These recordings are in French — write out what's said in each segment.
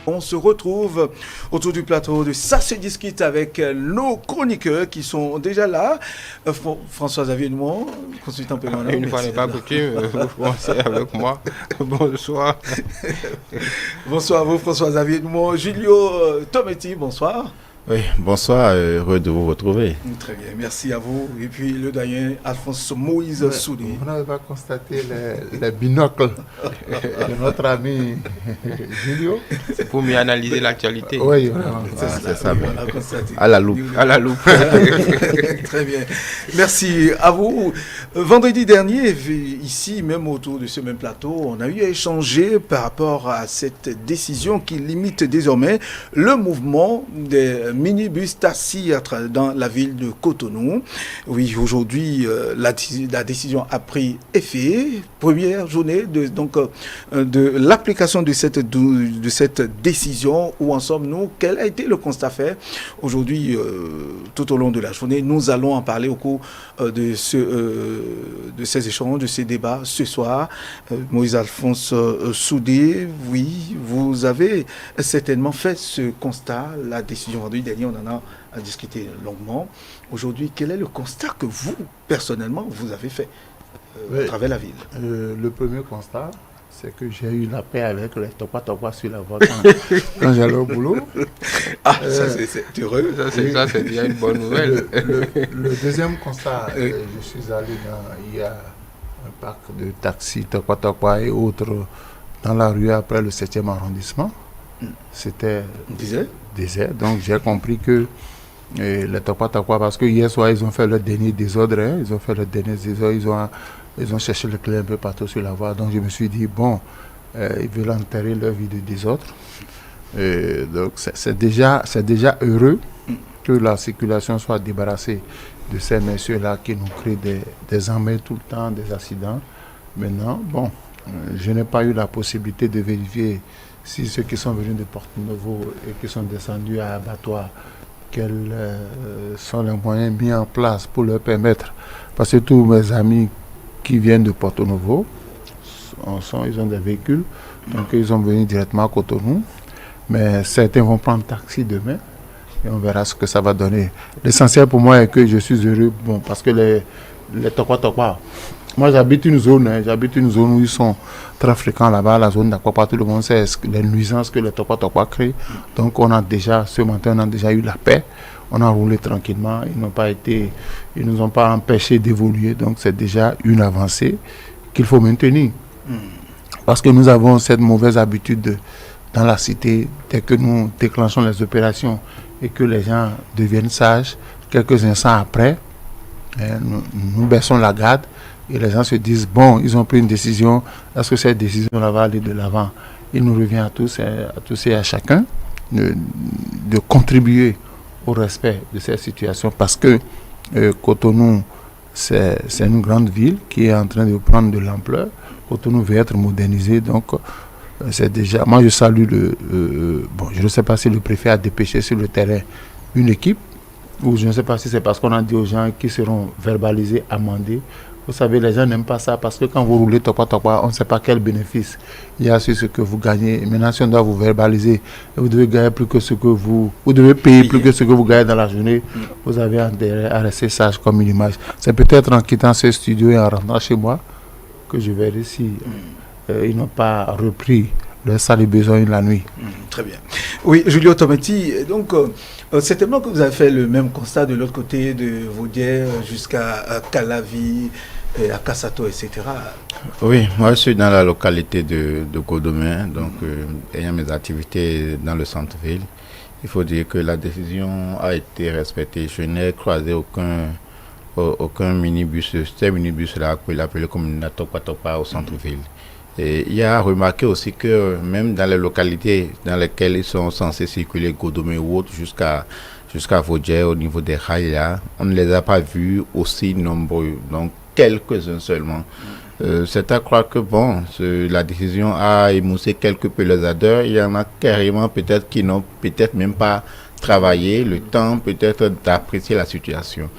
On se retrouve autour du plateau de Ça se discute avec nos chroniqueurs qui sont déjà là. François-Xavier Noumon, consultant permanent. Une fois n'est pas coutume, vous commencez avec moi. Bonsoir. Bonsoir à vous, François-Xavier Noumon. Julio Tometti, bonsoir. Oui, bonsoir, heureux de vous retrouver. Très bien, merci à vous. Et puis le doyen Alphonse Moïse Soudé. Vous n'avez pas constaté les binocles de notre ami Julio? C'est pour mieux analyser l'actualité. Oui, vraiment. C'est ça. On a constaté. À la loupe. À la loupe. Très bien. Merci à vous. Vendredi dernier, ici, même autour de ce même plateau, on a eu à échanger par rapport à cette décision qui limite désormais le mouvement des minibus taxi dans la ville de Cotonou. Oui, aujourd'hui, la décision a pris effet. Première journée de l'application de cette décision. Où en sommes-nous? Quel a été le constat fait aujourd'hui tout au long de la journée? Nous allons en parler au cours de ces échanges, de ces débats ce soir. Moïse Alphonse Soudé, oui, vous avez certainement fait ce constat, la décision vendredi dernier, on en a discuté longuement. Aujourd'hui, quel est le constat que vous, personnellement, vous avez fait à travers la ville? Le premier constat, c'est que j'ai eu la paix avec les topa sur la voie quand j'allais au boulot. Ah, ça c'est heureux. Ça, c'est déjà une bonne nouvelle. Le deuxième constat, je suis allé il y a un parc de taxis, topa et autres dans la rue après le 7e arrondissement. C'était désert. Donc j'ai compris que les topa, parce que hier soir, ils ont fait le dernier désordre. Ils ont fait le dernier désordre. Ils ont cherché le clé un peu partout sur la voie. Donc je me suis dit, bon, ils veulent enterrer leur vie de désordre. Donc c'est déjà heureux que la circulation soit débarrassée de ces messieurs-là qui nous créent des emmerdements tout le temps, des accidents. Maintenant, bon, je n'ai pas eu la possibilité de vérifier si ceux qui sont venus de Porto-Novo et qui sont descendus à Abattoir, quels sont les moyens mis en place pour leur permettre, parce que tous mes amis qui viennent de Porto-Novo, ils ont des véhicules, donc ils sont venus directement à Cotonou, mais certains vont prendre taxi demain, et on verra ce que ça va donner. L'essentiel pour moi est que je suis heureux, bon, parce que les topa, moi j'habite une zone où ils sont très fréquents là-bas, la zone d'Akwapa, tout le monde sait les nuisances que les topa créent. Donc ce matin on a déjà eu la paix, on a roulé tranquillement, ils nous ont pas empêchés d'évoluer, donc c'est déjà une avancée qu'il faut maintenir. Parce que nous avons cette mauvaise habitude dans la cité, dès que nous déclenchons les opérations et que les gens deviennent sages, quelques instants après, nous baissons la garde. Et les gens se disent, bon, ils ont pris une décision, est-ce que cette décision-là va aller de l'avant? Il nous revient à tous et à chacun de contribuer au respect de cette situation, parce que Cotonou, c'est une grande ville qui est en train de prendre de l'ampleur. Cotonou veut être modernisé, donc c'est déjà... Moi, je salue je ne sais pas si le préfet a dépêché sur le terrain une équipe, ou je ne sais pas si c'est parce qu'on a dit aux gens qui seront verbalisés, amendés. Vous savez, les gens n'aiment pas ça parce que quand vous roulez topa, on ne sait pas quel bénéfice il y a sur ce que vous gagnez. Maintenant, si on doit vous verbaliser, vous devez gagner plus que ce que vous devez payer plus que ce que vous gagnez dans la journée. Vous avez intérêt à rester sage comme une image. C'est peut-être en quittant ce studio et en rentrant chez moi que je verrai si ils n'ont pas repris leur salut besoin la nuit. Très bien. Oui, Julio Tometti, donc certainement que vous avez fait le même constat de l'autre côté de Vaudière jusqu'à Calavi, à Kassato, etc. Oui, moi je suis dans la localité de Godomé, donc ayant mes activités dans le centre-ville. Il faut dire que la décision a été respectée. Je n'ai croisé aucun minibus, ces minibus-là qu'il appelait comme la Topa au centre-ville. Et il y a remarqué aussi que même dans les localités dans lesquelles ils sont censés circuler, Godomé ou autres, jusqu'à Vaudière, au niveau des rails, là, on ne les a pas vus aussi nombreux, donc quelques-uns seulement. C'est à croire que la décision a émoussé quelque peu les ardeurs. Il y en a carrément peut-être qui n'ont peut-être même pas travaillé, le temps peut-être d'apprécier la situation.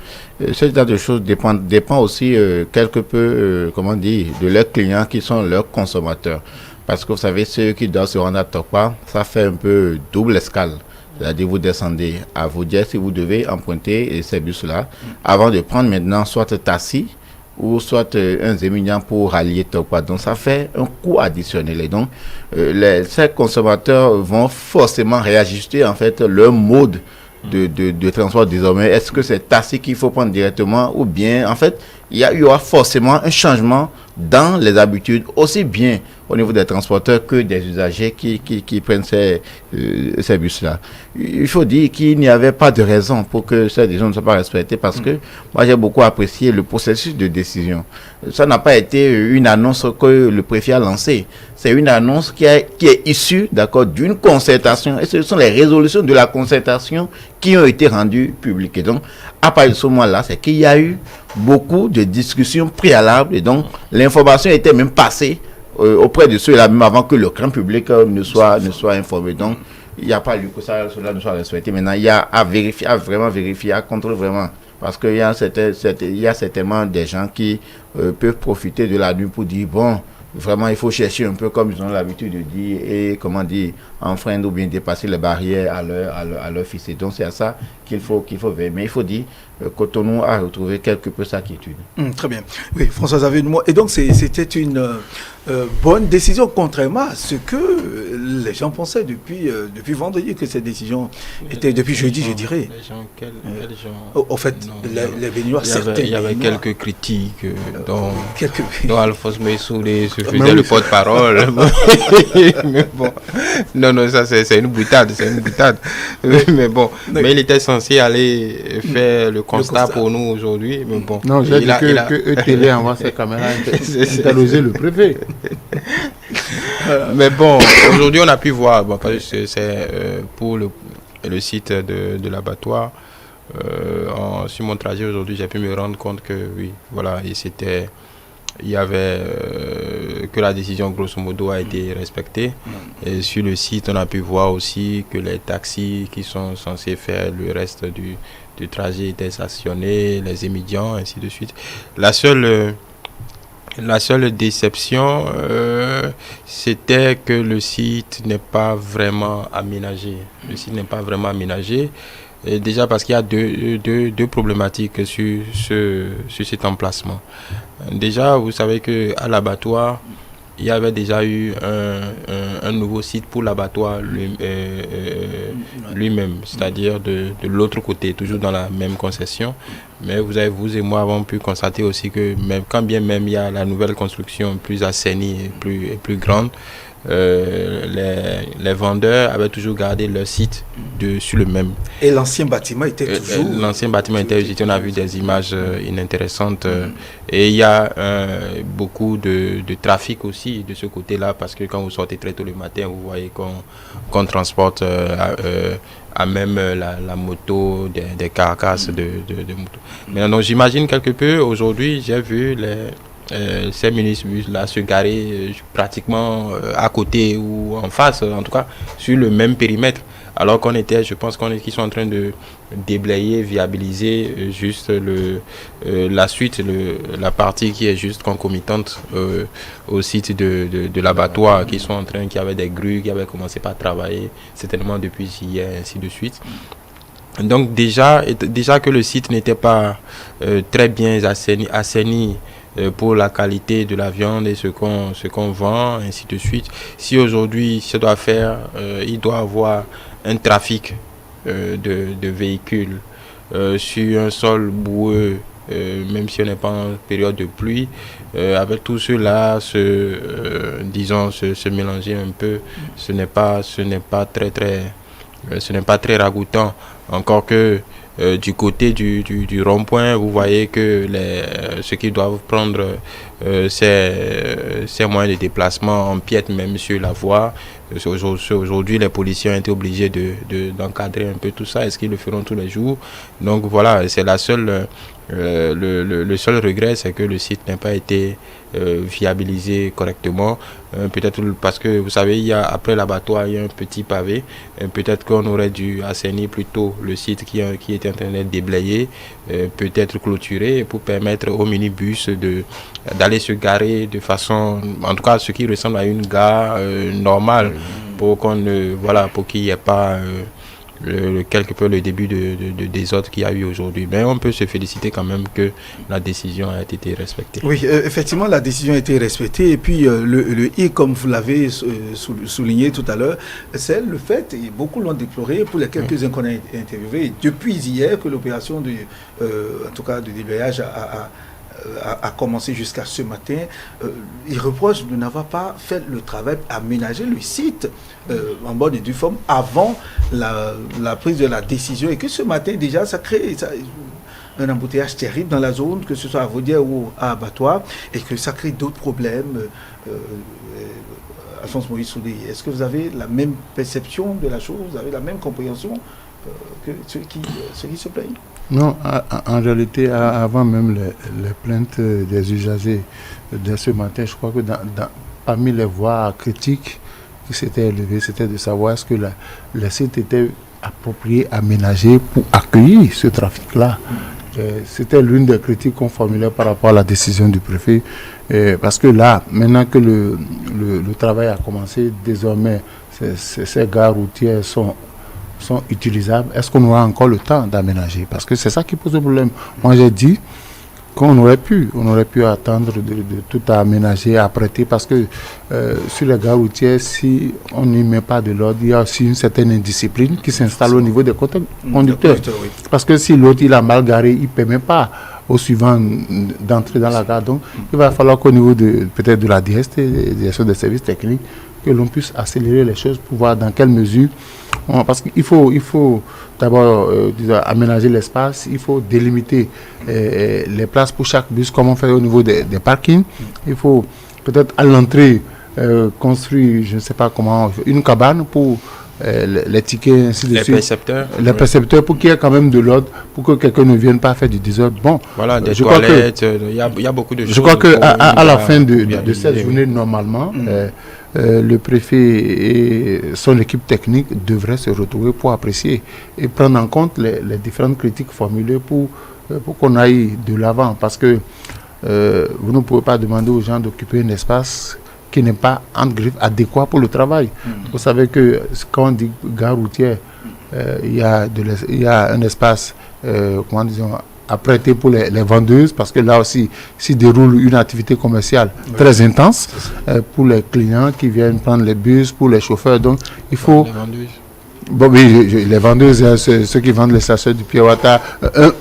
Ce genre de choses dépend aussi quelque peu, de leurs clients qui sont leurs consommateurs. Parce que vous savez, ceux qui doivent se rendre à Tokpa, ça fait un peu double escale. C'est-à-dire vous descendez à Vaudiès si vous devez emprunter ces bus-là avant de prendre maintenant soit Tassi ou soit un Zémignan pour rallier Tokpa. Donc ça fait un coût additionnel. Et donc ces consommateurs vont forcément réajuster en fait leur mode de transport désormais. Est-ce que c'est Tassi qu'il faut prendre directement ou bien en fait il y aura forcément un changement dans les habitudes, aussi bien au niveau des transporteurs que des usagers qui prennent ces bus-là. Il faut dire qu'il n'y avait pas de raison pour que ces décisions ne soient pas respectées parce que moi j'ai beaucoup apprécié le processus de décision. Ça n'a pas été une annonce que le préfet a lancée. C'est une annonce qui est issue d'une concertation et ce sont les résolutions de la concertation qui ont été rendues publiques. Et donc, à partir de ce moment-là, c'est qu'il y a eu beaucoup de discussions préalables et donc l'information était même passée auprès de ceux-là même avant que le grand public ne soit informé. Donc, il n'y a pas eu que cela ne soit respecté. Maintenant, il y a à vérifier, à vraiment vérifier, à contrôler vraiment. Parce qu'il y a certainement des gens qui peuvent profiter de la nuit pour dire, bon, vraiment, il faut chercher un peu comme ils ont l'habitude de dire et, enfreindre ou bien dépasser les barrières à leur fils. Et donc, c'est à ça qu'il faut veiller. Mais il faut dire, Cotonou a retrouvé quelque peu sa quiétude. Très bien. Oui, François avait une mot. Et donc, c'était une bonne décision, contrairement à ce que les gens pensaient depuis vendredi, que cette décision était depuis jeudi, je dirais. Les gens, quels gens? Au fait, les Béninois, il y avait quelques critiques dont Alphonse Meissoulé se faisait le porte-parole. Mais bon, non, ça c'est une boutade, mais bon, mais il était censé aller faire le constat pour nous aujourd'hui, mais bon. Non, j'ai dit que ETV envoie ses caméras interroger le préfet. Mais bon, aujourd'hui on a pu voir, parce que c'est pour le site de l'abattoir. Sur mon trajet aujourd'hui, j'ai pu me rendre compte que oui, voilà, il y avait que la décision grosso modo a été respectée. Et sur le site, on a pu voir aussi que les taxis qui sont censés faire le reste du trajet étaient stationnés, les émigrants, ainsi de suite. La seule déception, c'était que le site n'est pas vraiment aménagé. Et déjà parce qu'il y a deux problématiques sur cet emplacement. Déjà, vous savez qu'à l'abattoir, il y avait déjà eu un nouveau site pour l'abattoir lui-même, c'est-à-dire de l'autre côté, toujours dans la même concession. Mais vous et moi avons pu constater aussi que quand bien même il y a la nouvelle construction plus assainie et plus grande, les vendeurs avaient toujours gardé leur site sur le même. Et l'ancien bâtiment était toujours... L'ancien bâtiment était usité. On a vu des images inintéressantes. Et il y a beaucoup de trafic aussi de ce côté-là, parce que quand vous sortez très tôt le matin, vous voyez qu'on transporte à même la moto, des carcasses de moto. Mais donc j'imagine quelque peu, aujourd'hui, j'ai vu ces minibus là se garer pratiquement à côté ou en face, en tout cas sur le même périmètre, alors je pense qu'ils sont en train de déblayer, viabiliser juste la suite, la partie qui est juste concomitante au site de l'abattoir, qui avait des grues, qui avaient commencé par travailler certainement depuis hier, ainsi de suite. Donc déjà que le site n'était pas très bien assaini pour la qualité de la viande et ce qu'on vend, ainsi de suite. Si aujourd'hui ça doit faire, il doit avoir un trafic de véhicules sur un sol boueux, même si on n'est pas en période de pluie, avec tout cela se mélanger un peu, ce n'est pas très ragoûtant. Encore que du côté du rond-point, vous voyez que ceux qui doivent prendre ces moyens de déplacement empiètent même sur la voie. Aujourd'hui, les policiers ont été obligés d'encadrer un peu tout ça. Est-ce qu'ils le feront tous les jours? Donc voilà, c'est la seule Le seul regret, c'est que le site n'a pas été viabilisé correctement. Peut-être parce que, vous savez, après l'abattoir, il y a un petit pavé. Peut-être qu'on aurait dû assainir plutôt le site qui était en train d'être déblayé, peut-être clôturé, pour permettre aux minibus d'aller se garer de façon, en tout cas, ce qui ressemble à une gare normale, pour qu'il n'y ait pas quelque peu le début de désordre qu'il y a eu aujourd'hui. Mais on peut se féliciter quand même que la décision a été respectée. Oui, effectivement, la décision a été respectée. Et puis, le i, comme vous l'avez souligné tout à l'heure, c'est le fait, et beaucoup l'ont déploré, pour les quelques-uns qu'on a interviewés, depuis hier que l'opération en tout cas de déblayage a commencé jusqu'à ce matin. Ils reprochent de n'avoir pas fait le travail, aménager le site en bonne et due forme avant la prise de la décision, et que ce matin déjà ça crée un embouteillage terrible dans la zone, que ce soit à Vaudière ou à Abattoir, et que ça crée d'autres problèmes. Alphonse Moïse Soudé, est-ce que vous avez la même perception de la chose, vous avez la même compréhension que ceux qui se plaignent? Non, en réalité, avant même les plaintes des usagers de ce matin, je crois que parmi les voix critiques qui s'étaient élevées, c'était de savoir est-ce que le site était approprié, aménagé pour accueillir ce trafic-là. C'était l'une des critiques qu'on formulait par rapport à la décision du préfet. Parce que là, maintenant que le travail a commencé, désormais, ces gares routières sont utilisables. Est-ce qu'on aura encore le temps d'aménager? Parce que c'est ça qui pose le problème. Moi, j'ai dit qu'on aurait pu attendre de tout aménager, apprêter, parce que sur les gares routières, si on n'y met pas de l'ordre, il y a aussi une certaine indiscipline qui s'installe au niveau des conducteurs. Parce que si l'autre il a mal garé, il ne permet pas au suivant d'entrer dans la gare. Donc, il va falloir qu'au niveau peut-être de la DST, des services techniques, que l'on puisse accélérer les choses pour voir dans quelle mesure. Parce qu'il faut d'abord aménager l'espace, il faut délimiter les places pour chaque bus, comme on fait au niveau des parkings. Il faut peut-être à l'entrée construire, je ne sais pas comment, une cabane pour les tickets, ainsi de suite. Les percepteurs, pour qu'il y ait quand même de l'ordre, pour que quelqu'un ne vienne pas faire du désordre. Bon, voilà, des toilettes, il y a beaucoup de choses. Je crois qu'à la fin de cette journée, normalement, le préfet et son équipe technique devraient se retrouver pour apprécier et prendre en compte les différentes critiques formulées pour qu'on aille de l'avant. Parce que vous ne pouvez pas demander aux gens d'occuper un espace qui n'est pas, entre griffes, adéquat pour le travail. Vous savez que quand on dit gare routière, il y a un espace, comment disons, apprêté pour les vendeuses, parce que là aussi s'y déroule une activité commerciale très intense pour les clients qui viennent prendre les bus, pour les chauffeurs. Donc il faut... Bon, oui, les vendeuses, ceux qui vendent les sachets du Pure Water,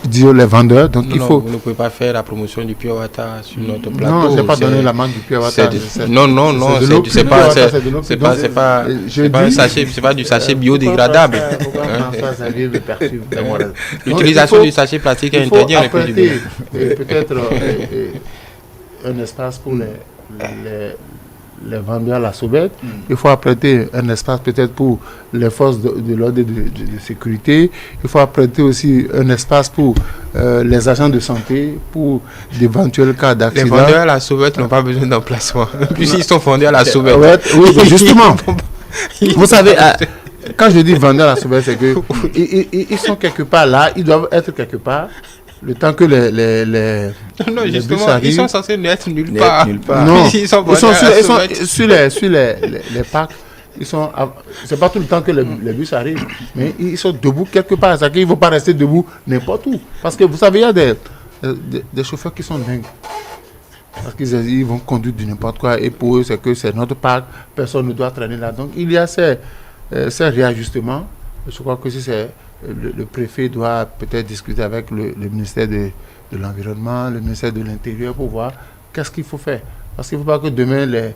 disons les vendeurs. Donc il faut. Vous ne pouvez pas faire la promotion du Pure Water sur notre plateau. Non, je n'ai pas donné la main du Pure Water. Non, c'est pas un sachet, c'est pas du sachet biodégradable. L'utilisation du sachet plastique est interdite en République du Bénin. Peut-être un espace pour les vendeurs à la sauvette. Il faut apprêter un espace peut-être pour les forces de l'ordre et de sécurité. Il faut apprêter aussi un espace pour les agents de santé, pour d'éventuels cas d'accident. Les vendeurs à la sauvette n'ont pas besoin d'emplacement, puisqu'ils sont vendeurs à la sauvette. Oui, justement. Vous savez, quand je dis vendeurs à la sauvette, c'est que ils sont quelque part là, ils doivent être quelque part. Le temps que les bus arrivent, ils sont censés n'être nulle part. Non, ils sont sur les parcs. C'est pas tout le temps que les bus arrivent, mais ils sont debout quelque part. C'est-à-dire qu'ils ne vont pas rester debout n'importe où. Parce que vous savez, il y a des chauffeurs qui sont dingues. Parce qu'ils vont conduire du n'importe quoi. Et pour eux, c'est que c'est notre parc. Personne ne doit traîner là. Donc il y a ces réajustements. Je crois que si c'est... Le préfet doit peut-être discuter avec le ministère de l'Environnement, le ministère de l'Intérieur pour voir qu'est-ce qu'il faut faire. Parce qu'il ne faut pas que demain les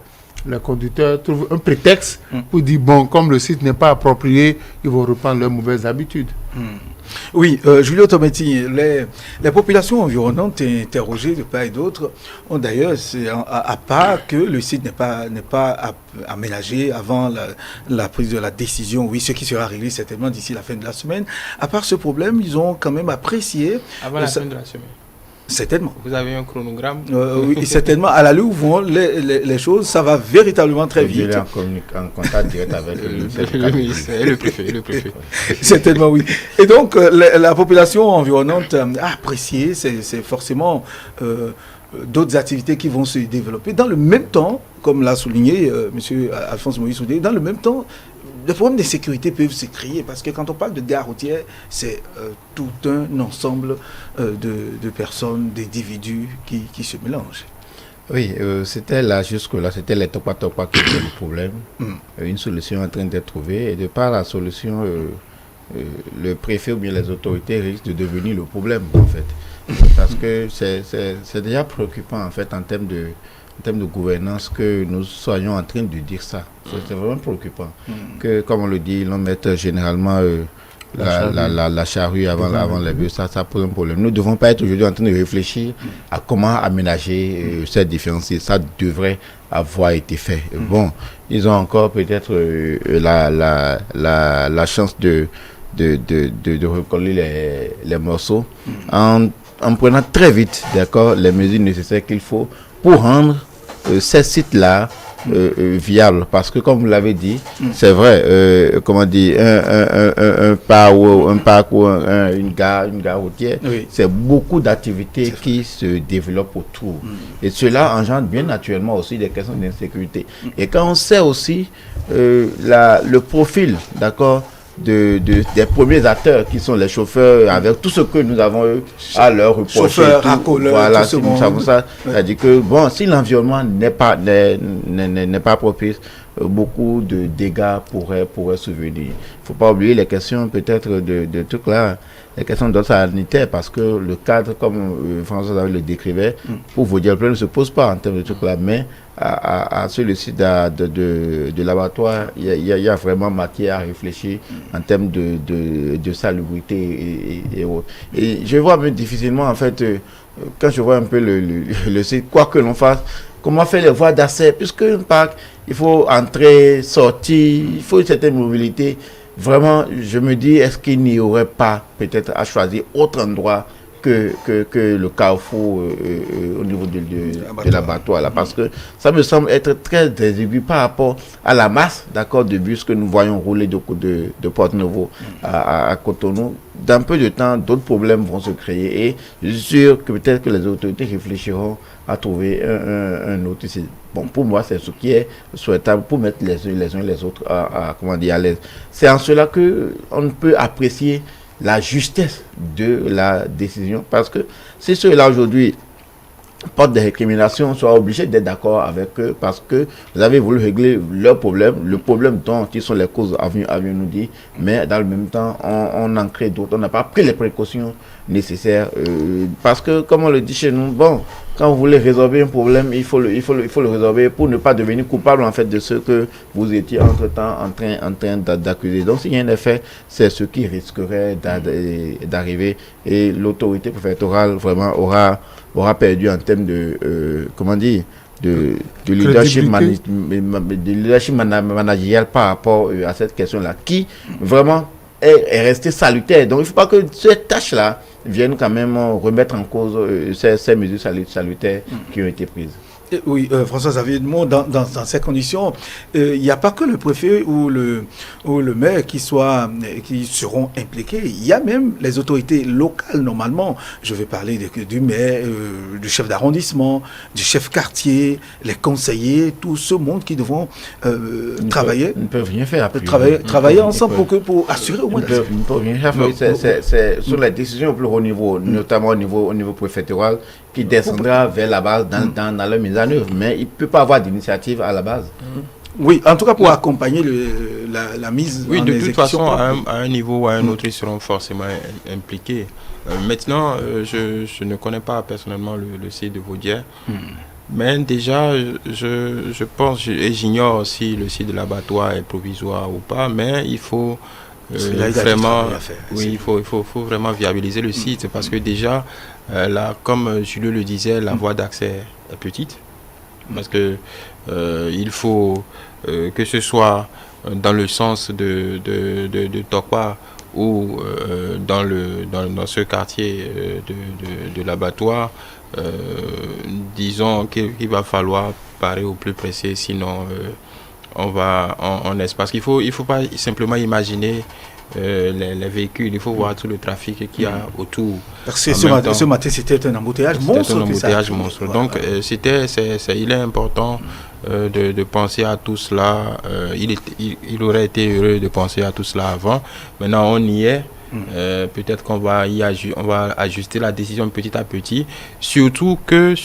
conducteurs trouvent un prétexte pour dire, bon, comme le site n'est pas approprié, ils vont reprendre leurs mauvaises habitudes. Oui, Julio Tometti, les populations environnantes interrogées de part et d'autre ont d'ailleurs, à part que le site n'est pas aménagé avant la prise de la décision, oui, ce qui sera réglé certainement d'ici la fin de la semaine, à part ce problème, ils ont quand même apprécié... Avant la fin de la semaine. Certainement. Vous avez un chronogramme? Oui, certainement. À l'allure où vont les choses, ça va véritablement très vite. Il est en contact direct avec le ministère et le préfet. Certainement, oui. Et donc, la population environnante a apprécié, c'est forcément d'autres activités qui vont se développer. Dans le même temps, comme l'a souligné M. Alphonse Moïse Soudé, dans le même temps, les problèmes de sécurité peuvent se créer parce que quand on parle de gare routière, c'est tout un ensemble de personnes, d'individus qui se mélangent. Oui, c'était là, jusque-là, c'était les topa qui étaient le problème. Une solution en train d'être trouvée. Et de par la solution, le préfet ou bien les autorités risquent de devenir le problème, en fait. Parce que c'est déjà préoccupant, en fait, en termes de gouvernance, que nous soyons en train de dire ça. C'est vraiment préoccupant. Que, comme on le dit, l'on mette généralement la charrue avant les bœufs, ça pose un problème. Nous ne devons pas être aujourd'hui en train de réfléchir à comment aménager cette différence. Ça devrait avoir été fait. Bon, ils ont encore peut-être la chance de recoller les morceaux en prenant très vite, d'accord, les mesures nécessaires qu'il faut pour rendre ces sites-là viables. Parce que, comme vous l'avez dit, c'est vrai, comment dire, un parc ou une gare routière, oui, c'est beaucoup d'activités qui se développent autour. Et cela engendre bien naturellement aussi des questions d'insécurité. Et quand on sait aussi le profil, d'accord, des premiers acteurs qui sont les chauffeurs, avec tout ce que nous avons à leur reprocher, chauffeurs, racoleurs, voilà, si nous savons ça, c'est-à-dire que bon, si l'environnement n'est pas propice, beaucoup de dégâts pourraient survenir. Il ne faut pas oublier les questions peut-être de trucs là, les questions d'ordre sanitaire, parce que le cadre, comme François le décrivait, pour vous dire, le problème ne se pose pas en termes de trucs là, mais à celui-ci de l'abattoir, il y a vraiment matière à réfléchir en termes de salubrité et autres. Et je vois même difficilement, en fait, quand je vois un peu le site, quoi que l'on fasse, comment faire les voies d'accès, puisque un parc, il faut entrer, sortir, il faut une certaine mobilité. Vraiment, je me dis, est-ce qu'il n'y aurait pas peut-être à choisir autre endroit que le carrefour au niveau de l'abattoir là, parce que ça me semble être très déséquilibré par rapport à la masse, d'accord, de bus que nous voyons rouler de Porto-Novo à Cotonou. Dans peu de temps, d'autres problèmes vont se créer et je suis sûr que peut-être que les autorités réfléchiront à trouver un autre. Bon, pour moi, c'est ce qui est souhaitable pour mettre les uns et les autres à l'aise. C'est en cela qu'on ne peut apprécier la justesse de la décision, parce que si ceux-là aujourd'hui portent des récriminations, soient obligés d'être d'accord avec eux, parce que vous avez voulu régler leur problème, le problème dont ils sont les causes à venir nous dire, mais dans le même temps, on en crée d'autres, on n'a pas pris les précautions nécessaires, parce que, comme on le dit chez nous, bon, quand vous voulez résorber un problème, il faut le résorber pour ne pas devenir coupable en fait de ce que vous étiez entre-temps en train d'accuser. Donc s'il y a un effet, c'est ce qui risquerait d'arriver, et l'autorité préfectorale vraiment aura perdu en termes de leadership managérial par rapport à cette question-là, qui vraiment est restée salutaire. Donc il ne faut pas que cette tâche-là viennent quand même remettre en cause ces mesures salutaires qui ont été prises. Oui, François Xavier Edmond, dans ces conditions, il n'y a pas que le préfet ou le maire qui seront impliqués. Il y a même les autorités locales, normalement. Je vais parler du maire, du chef d'arrondissement, du chef quartier, les conseillers, tout ce monde qui devront travailler. Ils ne peuvent rien faire. Travailler ensemble pour assurer au moins la sécurité. Ils ne peuvent rien faire. C'est sur les décisions au plus haut niveau, notamment au niveau préfectoral, qui descendra vers la base dans la mise en œuvre. Mais il ne peut pas avoir d'initiative à la base. Oui, en tout cas pour accompagner la mise en exécution. Oui, de toute façon, à un niveau ou à un autre, ils seront forcément impliqués. Maintenant, je ne connais pas personnellement le site de Vaudière. Mais déjà, je pense, et j'ignore aussi le site de l'abattoir est provisoire ou pas, mais il faut vraiment, il faut vraiment viabiliser le site, parce que déjà, là, comme Julio le disait, la voie d'accès est petite, parce que il faut que ce soit dans le sens de Tokwa où dans ce quartier de l'abattoir, disons qu'il va falloir parer au plus pressé, sinon on est parce qu'il faut pas simplement imaginer les véhicules, il faut voir tout le trafic qu'il y a autour. Parce que ce matin, c'était un embouteillage monstre. C'était un embouteillage monstre. Donc, il est important de penser à tout cela. Il aurait été heureux de penser à tout cela avant. Maintenant, on y est. Peut-être qu'on va on va ajuster la décision petit à petit. Surtout que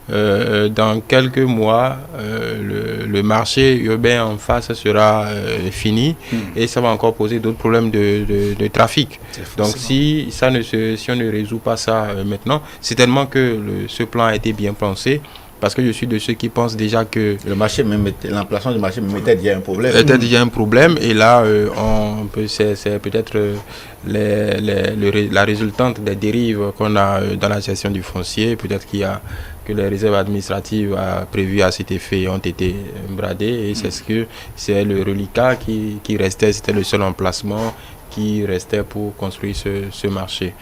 dans quelques mois, le marché urbain en face sera fini et ça va encore poser d'autres problèmes de trafic. Donc si on ne résout pas ça maintenant, c'est tellement que ce plan a été bien pensé. Parce que je suis de ceux qui pensent déjà que l'emplacement du marché était déjà un problème. Était déjà un problème et là, c'est peut-être la résultante des dérives qu'on a dans la gestion du foncier. Peut-être que les réserves administratives prévues à cet effet ont été bradées et c'est le reliquat qui restait, c'était le seul emplacement qui restait pour construire ce marché.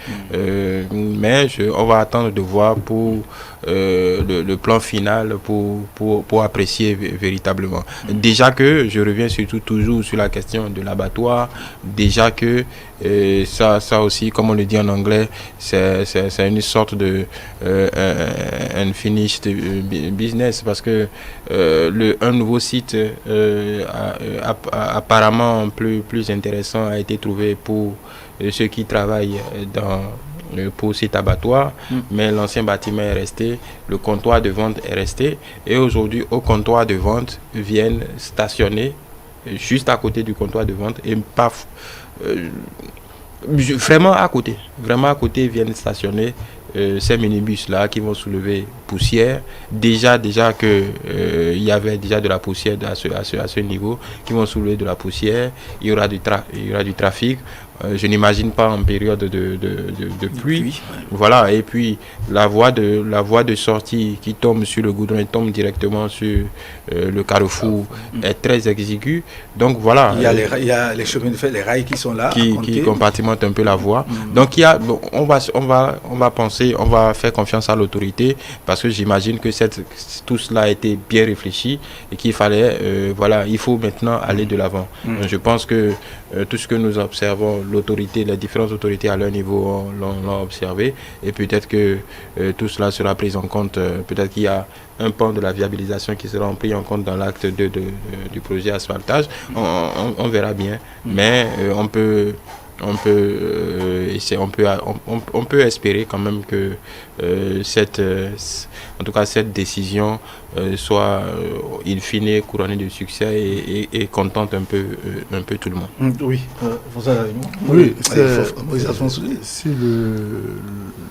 Mais on va attendre de voir pour le plan final pour apprécier véritablement. Déjà que, je reviens toujours sur la question de l'abattoir, déjà que ça aussi, comme on le dit en anglais, c'est une sorte de unfinished business parce que un nouveau site apparemment plus intéressant a été trouvé pour ceux qui travaillent pour cet abattoir, mais l'ancien bâtiment est resté, le comptoir de vente est resté, et aujourd'hui au comptoir de vente viennent stationner juste à côté du comptoir de vente et vraiment à côté viennent stationner ces minibus là qui vont soulever poussière, déjà que il y avait déjà de la poussière à ce niveau, qui vont soulever de la poussière, il y aura du trafic. Je n'imagine pas en période de pluie. Voilà, et puis la voie de sortie qui tombe sur le goudron et tombe directement sur le carrefour est très exiguë. Donc voilà. Il y a les chemins de fer, les rails qui sont là. Qui compartimentent un peu la voie. Donc on va penser, on va faire confiance à l'autorité parce que j'imagine que tout cela a été bien réfléchi et qu'il fallait, il faut maintenant aller de l'avant. Je pense que tout ce que nous observons, les différentes autorités à leur niveau l'ont observé et peut-être que tout cela sera pris en compte. Peut-être qu'il y a un pan de la viabilisation qui sera pris en compte dans l'acte du projet asphaltage. On verra bien, mais on peut espérer quand même que cette décision soit in fine couronnée de succès et contente un peu tout le monde. Oui, si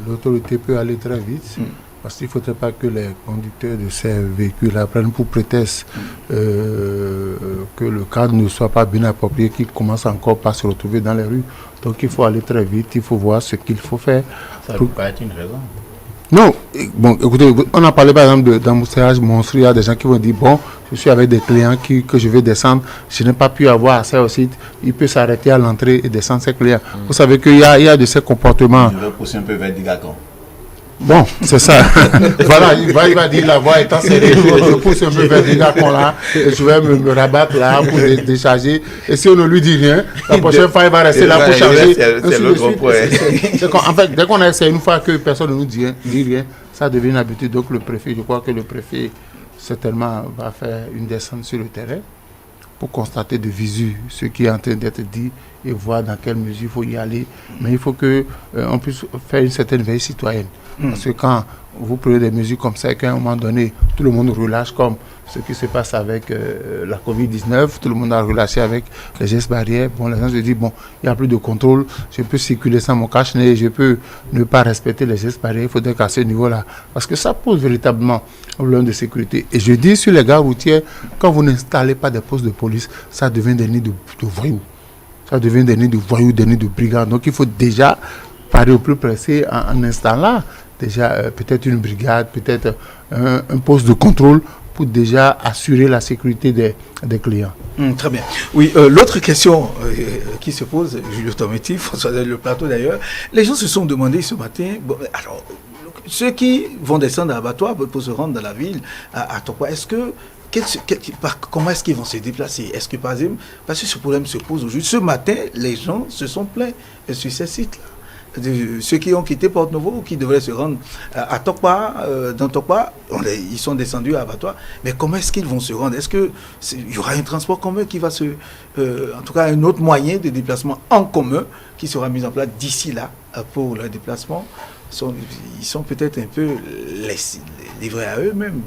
l'autorité peut aller très vite, parce qu'il ne faudrait pas que les conducteurs de ces véhicules prennent pour prétexte que le cadre ne soit pas bien approprié, qu'ils commencent encore par se retrouver dans les rues. Donc il faut aller très vite, il faut voir ce qu'il faut faire. Ça ne peut pas être une raison. Non, bon, écoutez, on a parlé par exemple d'embouteillage monstrueux. Il y a des gens qui vont dire, bon, je suis avec des clients que je vais descendre, je n'ai pas pu avoir accès au site, il peut s'arrêter à l'entrée et descendre ses clients. Vous savez qu'il y a de ces comportements. Je vais pousser un peu vers Digaton. Bon, c'est ça. Voilà, il va dire la voie étant serrée, je pousse un peu vers Digaton là, et je vais me rabattre là pour décharger. Et si on ne lui dit rien, la prochaine fois il va rester là pour charger. C'est l'autre point. En fait, dès qu'on a essayé une fois que personne ne nous dit rien, ça devient une habitude. Donc le préfet, je crois que le préfet certainement va faire une descente sur le terrain pour constater de visu ce qui est en train d'être dit et voir dans quelle mesure il faut y aller. Mais il faut qu'on puisse faire une certaine veille citoyenne. Parce que quand vous prenez des mesures comme ça et qu'à un moment donné, tout le monde relâche comme ce qui se passe avec la Covid-19, tout le monde a relâché avec les gestes barrières. Bon, les gens se disent, bon, il n'y a plus de contrôle, je peux circuler sans mon cache-nez, je peux ne pas respecter les gestes barrières. Il faudrait qu'à ce niveau-là, parce que ça pose véritablement un problème de sécurité. Et je dis, sur les gares routières, quand vous n'installez pas des postes de police, ça devient des nids de voyous. Ça devient des nids de voyous, des nids de brigands. Donc il faut déjà parer au plus pressé en installant déjà peut-être une brigade, peut-être un poste de contrôle pour déjà assurer la sécurité des clients. Très bien. Oui, l'autre question qui se pose, Julio Tometti, François le plateau d'ailleurs, les gens se sont demandé ce matin, alors, ceux qui vont descendre à l'abattoir pour se rendre dans la ville, à Tokwa, est-ce que comment est-ce qu'ils vont se déplacer? Est-ce que par exemple, parce que ce problème se pose aujourd'hui, ce matin, les gens se sont plaints sur ces sites-là. Ceux qui ont quitté Porte-Novo ou qui devraient se rendre à Tokwa, dans Tokwa, ils sont descendus à l'abattoir. Mais comment est-ce qu'ils vont se rendre? Est-ce qu'il y aura un transport commun qui va en tout cas un autre moyen de déplacement en commun qui sera mis en place d'ici là pour le déplacement? Ils sont peut-être un peu livrés à eux-mêmes.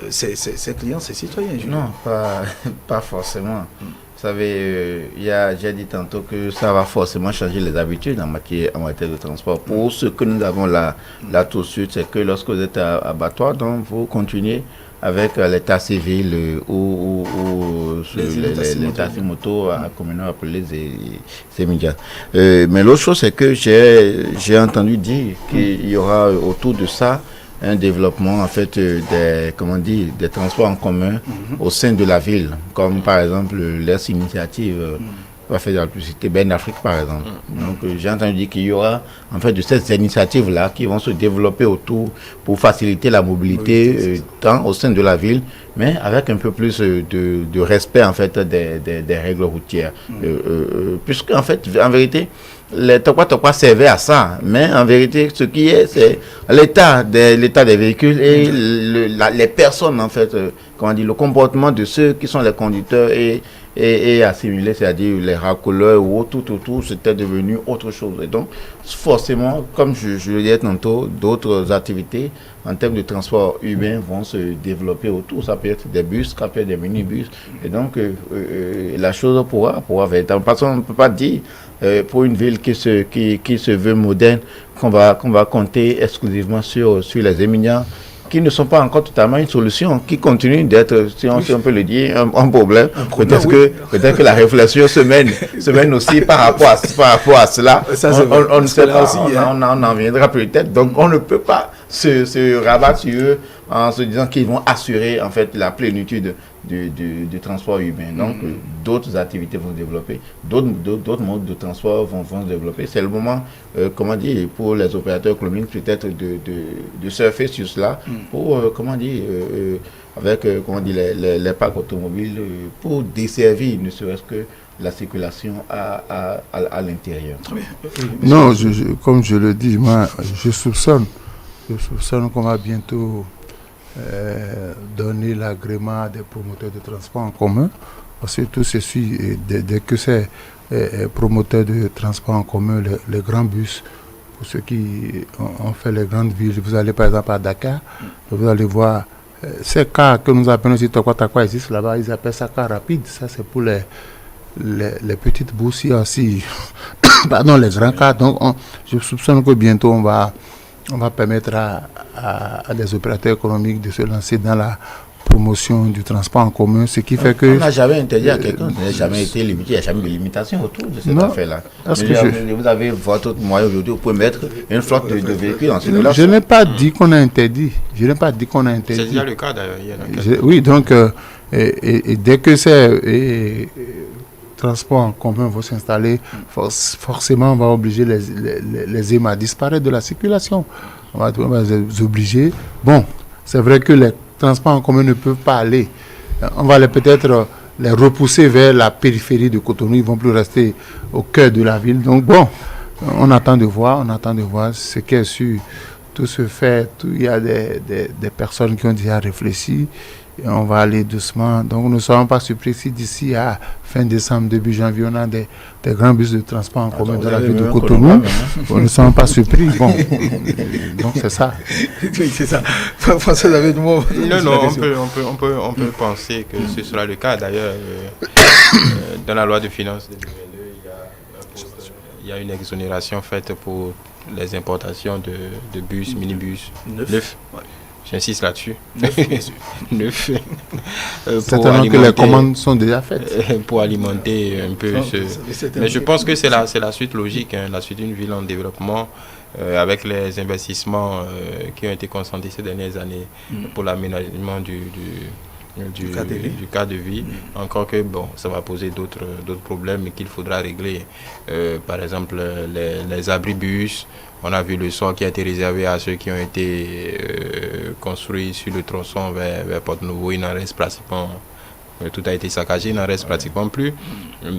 Ces clients, ces citoyens. Non, pas forcément. Vous savez, j'ai dit tantôt que ça va forcément changer les habitudes en matière de transport. Pour ce que nous avons là tout de suite, c'est que lorsque vous êtes à abattoir, donc vous continuez avec l'état civil ou les taxis-motos communément appelés ces médias. Mais l'autre chose, c'est que j'ai entendu dire qu'il y aura autour de ça un développement en fait des transports en commun au sein de la ville, comme par exemple les initiatives va faire de la publicité Ben Afrique par exemple. Donc j'ai entendu dire qu'il y aura en fait de ces initiatives là qui vont se développer autour pour faciliter la mobilité tant au sein de la ville, mais avec un peu plus de respect en fait des règles routières, puisque en fait en vérité les Tokwa servaient à ça, mais en vérité ce qui est c'est l'état des véhicules et les personnes en fait, le comportement de ceux qui sont les conducteurs et assimilés, c'est-à-dire les racoleurs ou tout, c'était devenu autre chose. Et donc, forcément, comme je le disais tantôt, d'autres activités en termes de transport urbain vont se développer autour. Ça peut être des bus, ça peut être des minibus. Et donc, la chose pourra véritablement. Parce qu'on ne peut pas dire, pour une ville qui se veut moderne, qu'on va compter exclusivement sur les éminents, qui ne sont pas encore totalement une solution, qui continuent d'être, si on peut le dire, un problème. Peut-être que la réflexion se mène aussi par rapport à cela. Ça, on ne sait pas aussi. On en viendra peut-être. Donc, on ne peut pas se rabattre sur eux en se disant qu'ils vont assurer en fait la plénitude du transport urbain. Donc, d'autres activités vont se développer, d'autres modes de transport vont se développer. C'est le moment, pour les opérateurs économiques peut-être de surfer sur cela pour, avec les parcs automobiles pour desservir ne serait-ce que la circulation à l'intérieur. Non, comme je le dis, moi, je soupçonne qu'on va bientôt donner l'agrément à des promoteurs de transport en commun, parce que tout ceci, dès que c'est promoteurs de transport en commun, les grands bus, pour ceux qui ont fait les grandes villes, vous allez par exemple à Dakar, vous allez voir ces cars que nous appelons ici Tokwa ici là-bas, ils appellent ça car rapide. Ça c'est pour les petites bourses aussi, pardon, les grands cars. Donc je soupçonne que bientôt on va permettre à des opérateurs économiques de se lancer dans la promotion du transport en commun, ce qui fait que... On n'a jamais interdit à quelqu'un, il n'a jamais été limité, il n'y a jamais de limitation autour de cette affaire-là. Vous avez votre moyen aujourd'hui, vous pouvez mettre une flotte de véhicules en circulation. Je n'ai pas dit qu'on a interdit. C'est déjà le cas d'ailleurs. Oui, donc, et dès que c'est... transport en commun vont s'installer, forcément on va obliger les EMA à disparaître de la circulation. On va les obliger. Bon, c'est vrai que les transports en commun ne peuvent pas aller. On va peut-être les repousser vers la périphérie de Cotonou. Ils ne vont plus rester au cœur de la ville. Donc bon, on attend de voir ce qui est sûr. Tout se fait, il y a des personnes qui ont déjà réfléchi. Et on va aller doucement. Donc, nous ne serons pas surpris si d'ici à fin décembre, début janvier, on a des grands bus de transport en commun dans la ville de Cotonou. Nous ne serons pas surpris. Bon, donc c'est ça. Oui, c'est ça. François, vous avez non, on peut penser que ce sera le cas. D'ailleurs, dans la loi de finances de 2002, il y a une exonération faite pour les importations de bus, minibus neufs. J'insiste là-dessus. 9, bien sûr. 9. Certainement que les commandes sont déjà faites. Pour alimenter un peu Mais je pense que c'est la suite logique, hein, la suite d'une ville en développement, avec les investissements qui ont été consentis ces dernières années pour l'aménagement du cas de vie. Encore que ça va poser d'autres problèmes qu'il faudra régler. Par exemple, les abris-bus. On a vu le sort qui a été réservé à ceux qui ont été construits sur le tronçon vers Porte-Nouveau. Il n'en reste pratiquement, tout a été saccagé, il n'en reste pratiquement plus.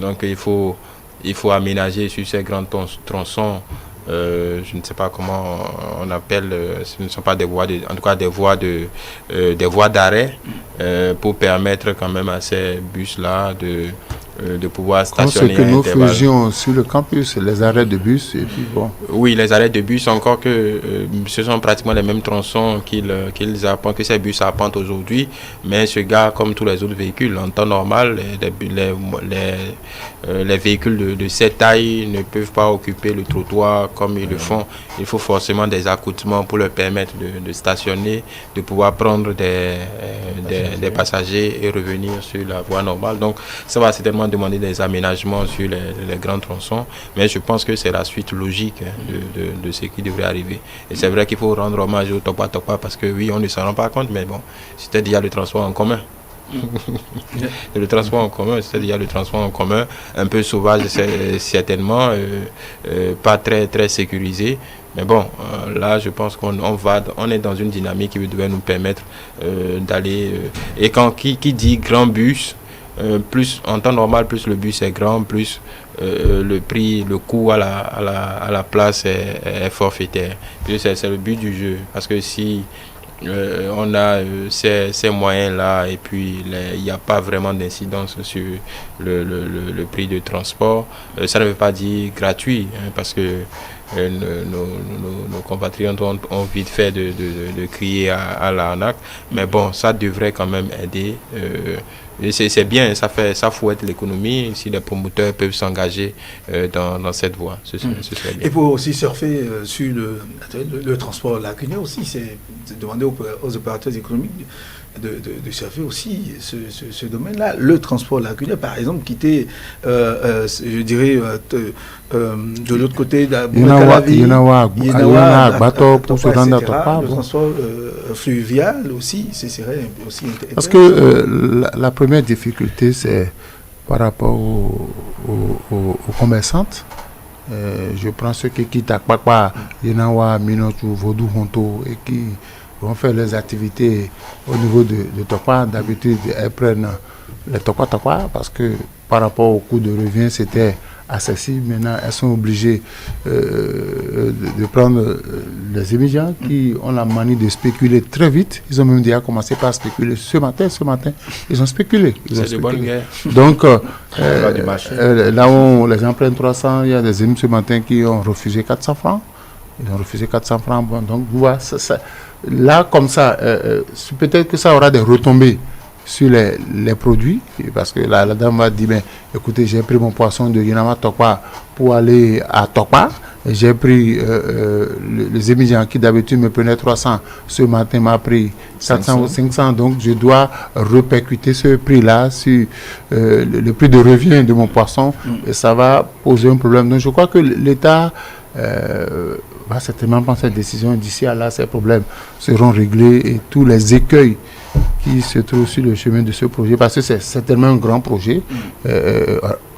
Donc il faut aménager sur ces grands tronçons. Je ne sais pas comment on appelle, ce ne sont pas des voies, en tout cas des voies d'arrêt pour permettre quand même à ces bus-là de pouvoir stationner. Comme ce que nous faisions sur le campus, les arrêts de bus et puis bon. Oui, les arrêts de bus, encore que ce sont pratiquement les mêmes tronçons qu'ils apportent, que ces bus apportent aujourd'hui, mais ce gars, comme tous les autres véhicules, en temps normal, les véhicules de cette taille ne peuvent pas occuper le trottoir comme ils le font. Il faut forcément des accoutrements pour leur permettre de stationner, de pouvoir prendre des passagers et revenir sur la voie normale. Donc ça va certainement demander des aménagements sur les grands tronçons, mais je pense que c'est la suite logique de ce qui devrait arriver. Et c'est vrai qu'il faut rendre hommage au Tokpa parce que oui, on ne s'en rend pas compte, mais bon, c'était déjà le transport en commun. Le transport en commun, c'est-à-dire le transport en commun un peu sauvage, certainement pas très très sécurisé, mais bon, là je pense qu'on est dans une dynamique qui devrait nous permettre d'aller et qui dit grand bus, plus en temps normal, plus le bus est grand, plus le coût à la place est forfaitaire. C'est le but du jeu, parce que si on a ces moyens-là et puis il n'y a pas vraiment d'incidence sur le prix de transport. Ça ne veut pas dire gratuit, hein, parce que nos compatriotes ont vite fait de crier à l'arnaque, mais bon, ça devrait quand même aider. Et c'est bien, ça fouette l'économie si les promoteurs peuvent s'engager dans cette voie. Ce serait bien. Et pour aussi surfer sur le transport lacunaire aussi, c'est demander aux opérateurs économiques de surfer aussi ce domaine-là. Le transport lacunaire, par exemple, quitter, je dirais, de l'autre côté de Yinawa, bateau pour se rendre à Tokpa. Le transport fluvial aussi, ce serait aussi intéressant. Parce que la première difficulté, c'est par rapport aux commerçantes. Je prends ceux qui quittent Akpakpa, Yinawa, Minotu, Vodou, Honto et qui vont faire les activités au niveau de Tokpa. D'habitude, elles prennent les Tokpa parce que par rapport au coût de revient, c'était accessible. Maintenant, elles sont obligées de prendre les immigrants qui ont la manie de spéculer très vite. Ils ont même déjà commencé par spéculer ce matin, ils ont spéculé. C'est de bonne guerre. Donc, là où les gens prennent 300, il y a des émis ce matin qui ont refusé 400 francs. Ils ont refusé 400 francs. Bon, donc, voilà, là, comme ça, peut-être que ça aura des retombées sur les produits, parce que la dame m'a dit, écoutez, j'ai pris mon poisson de Yinama Tokpa pour aller à Tokpa, j'ai pris les émigrants qui d'habitude me prenaient 300, ce matin m'a pris 400 ou 500, donc je dois répercuter ce prix-là sur le prix de revient de mon poisson, et ça va poser un problème. Donc je crois que l'État va certainement prendre cette décision. D'ici à là, ces problèmes seront réglés et tous les écueils qui se trouvent sur le chemin de ce projet, parce que c'est certainement un grand projet,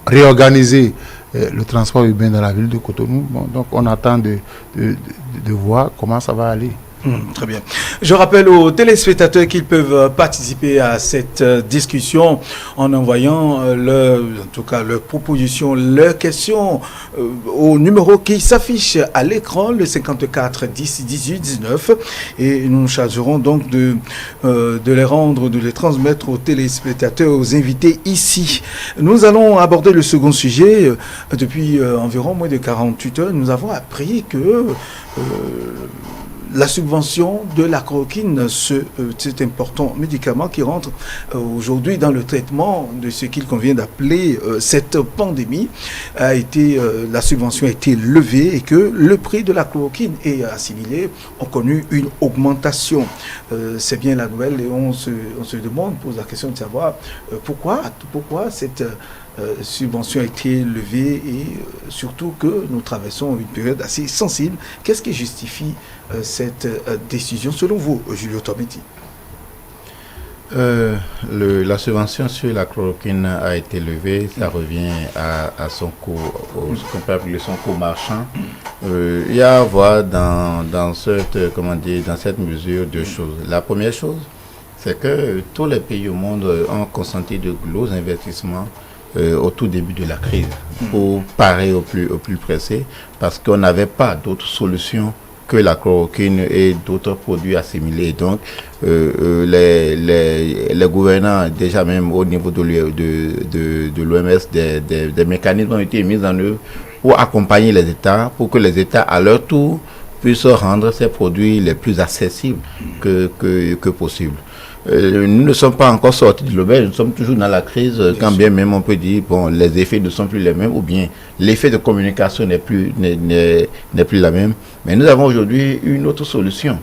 réorganiser le transport urbain dans la ville de Cotonou. Bon, donc on attend de voir comment ça va aller. Très bien. Je rappelle aux téléspectateurs qu'ils peuvent participer à cette discussion en envoyant leur proposition, leurs questions au numéro qui s'affiche à l'écran, le 54 10 18 19. Et nous nous chargerons donc de les transmettre aux téléspectateurs, aux invités ici. Nous allons aborder le second sujet. Depuis environ moins de 48 heures, nous avons appris que la subvention de la chloroquine, cet important médicament qui rentre aujourd'hui dans le traitement de ce qu'il convient d'appeler cette pandémie, la subvention a été levée et que le prix de la chloroquine et assimilés ont connu une augmentation. C'est bien la nouvelle et on se demande, pose la question de savoir pourquoi cette subvention a été levée et surtout que nous traversons une période assez sensible. Qu'est-ce qui justifie cette décision selon vous, Julio Tometti? La subvention sur la chloroquine a été levée, ça revient à son coût, ce qu'on peut appeler son coût marchand. Il y a à voir dans cette mesure deux choses. La première chose, c'est que tous les pays au monde ont consenti de gros investissements au tout début de la crise pour parer au plus pressé, parce qu'on n'avait pas d'autres solutions que la chloroquine et d'autres produits assimilés. Donc, les gouvernants, déjà même au niveau de l'OMS, des mécanismes ont été mis en œuvre pour accompagner les États, pour que les États, à leur tour, puissent rendre ces produits les plus accessibles que possible. Nous ne sommes pas encore sortis de l'auberge, nous sommes toujours dans la crise, quand bien même on peut dire, bon, les effets ne sont plus les mêmes, ou bien l'effet de communication n'est plus la même. Mais nous avons aujourd'hui une autre solution,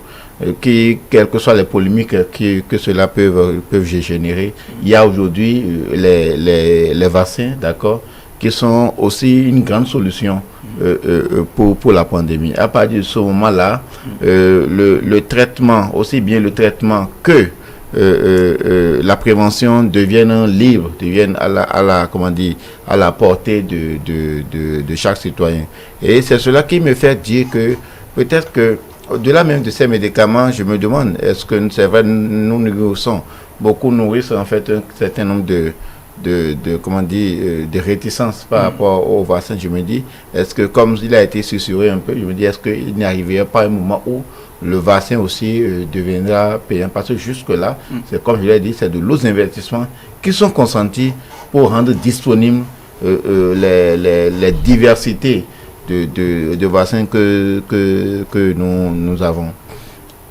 quelles que soient les polémiques que cela peuvent générer. Il y a aujourd'hui les vaccins, d'accord, qui sont aussi une grande solution pour la pandémie. À partir de ce moment-là, le traitement, aussi bien le traitement que la prévention deviennent libres, deviennent à la portée de chaque citoyen. Et c'est cela qui me fait dire que peut-être que au-delà même de ces médicaments, je me demande, est-ce que c'est vrai, nous nourrissons, beaucoup nourrissent en fait un certain nombre de réticences par rapport au vaccin. Je me dis, est-ce que comme il a été susurré un peu, je me dis, est-ce qu'il n'y arriverait pas un moment où le vaccin aussi deviendra payant, parce que jusque-là, c'est comme je l'ai dit, c'est de lourds investissements qui sont consentis pour rendre disponibles les diversités de vaccins que nous avons.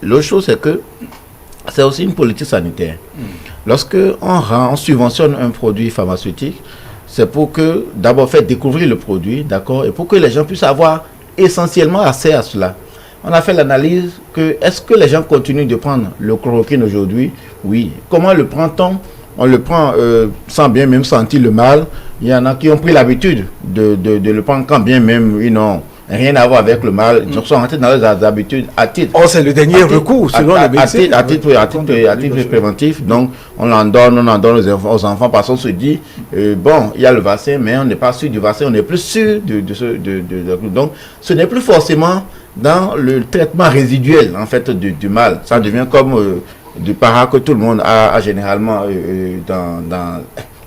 L'autre chose, c'est que c'est aussi une politique sanitaire. Lorsque on subventionne un produit pharmaceutique, c'est pour que d'abord faire découvrir le produit, d'accord, et pour que les gens puissent avoir essentiellement accès à cela. On a fait l'analyse que est-ce que les gens continuent de prendre le chloroquine aujourd'hui? Oui. Comment le prend-on? On le prend sans bien même sentir le mal. Il y en a qui ont pris l'habitude de le prendre quand bien même ils n'ont rien à voir avec le mal. Ils sont rentrés dans leurs habitudes à titre. Oh, c'est le dernier recours, selon les médecins. À titre préventif. Donc, on en donne aux enfants parce qu'on se dit, bon, il y a le vaccin, mais on n'est pas sûr du vaccin, on est plus sûr donc, ce n'est plus forcément dans le traitement résiduel, en fait, du mal. Ça devient comme du para que tout le monde a généralement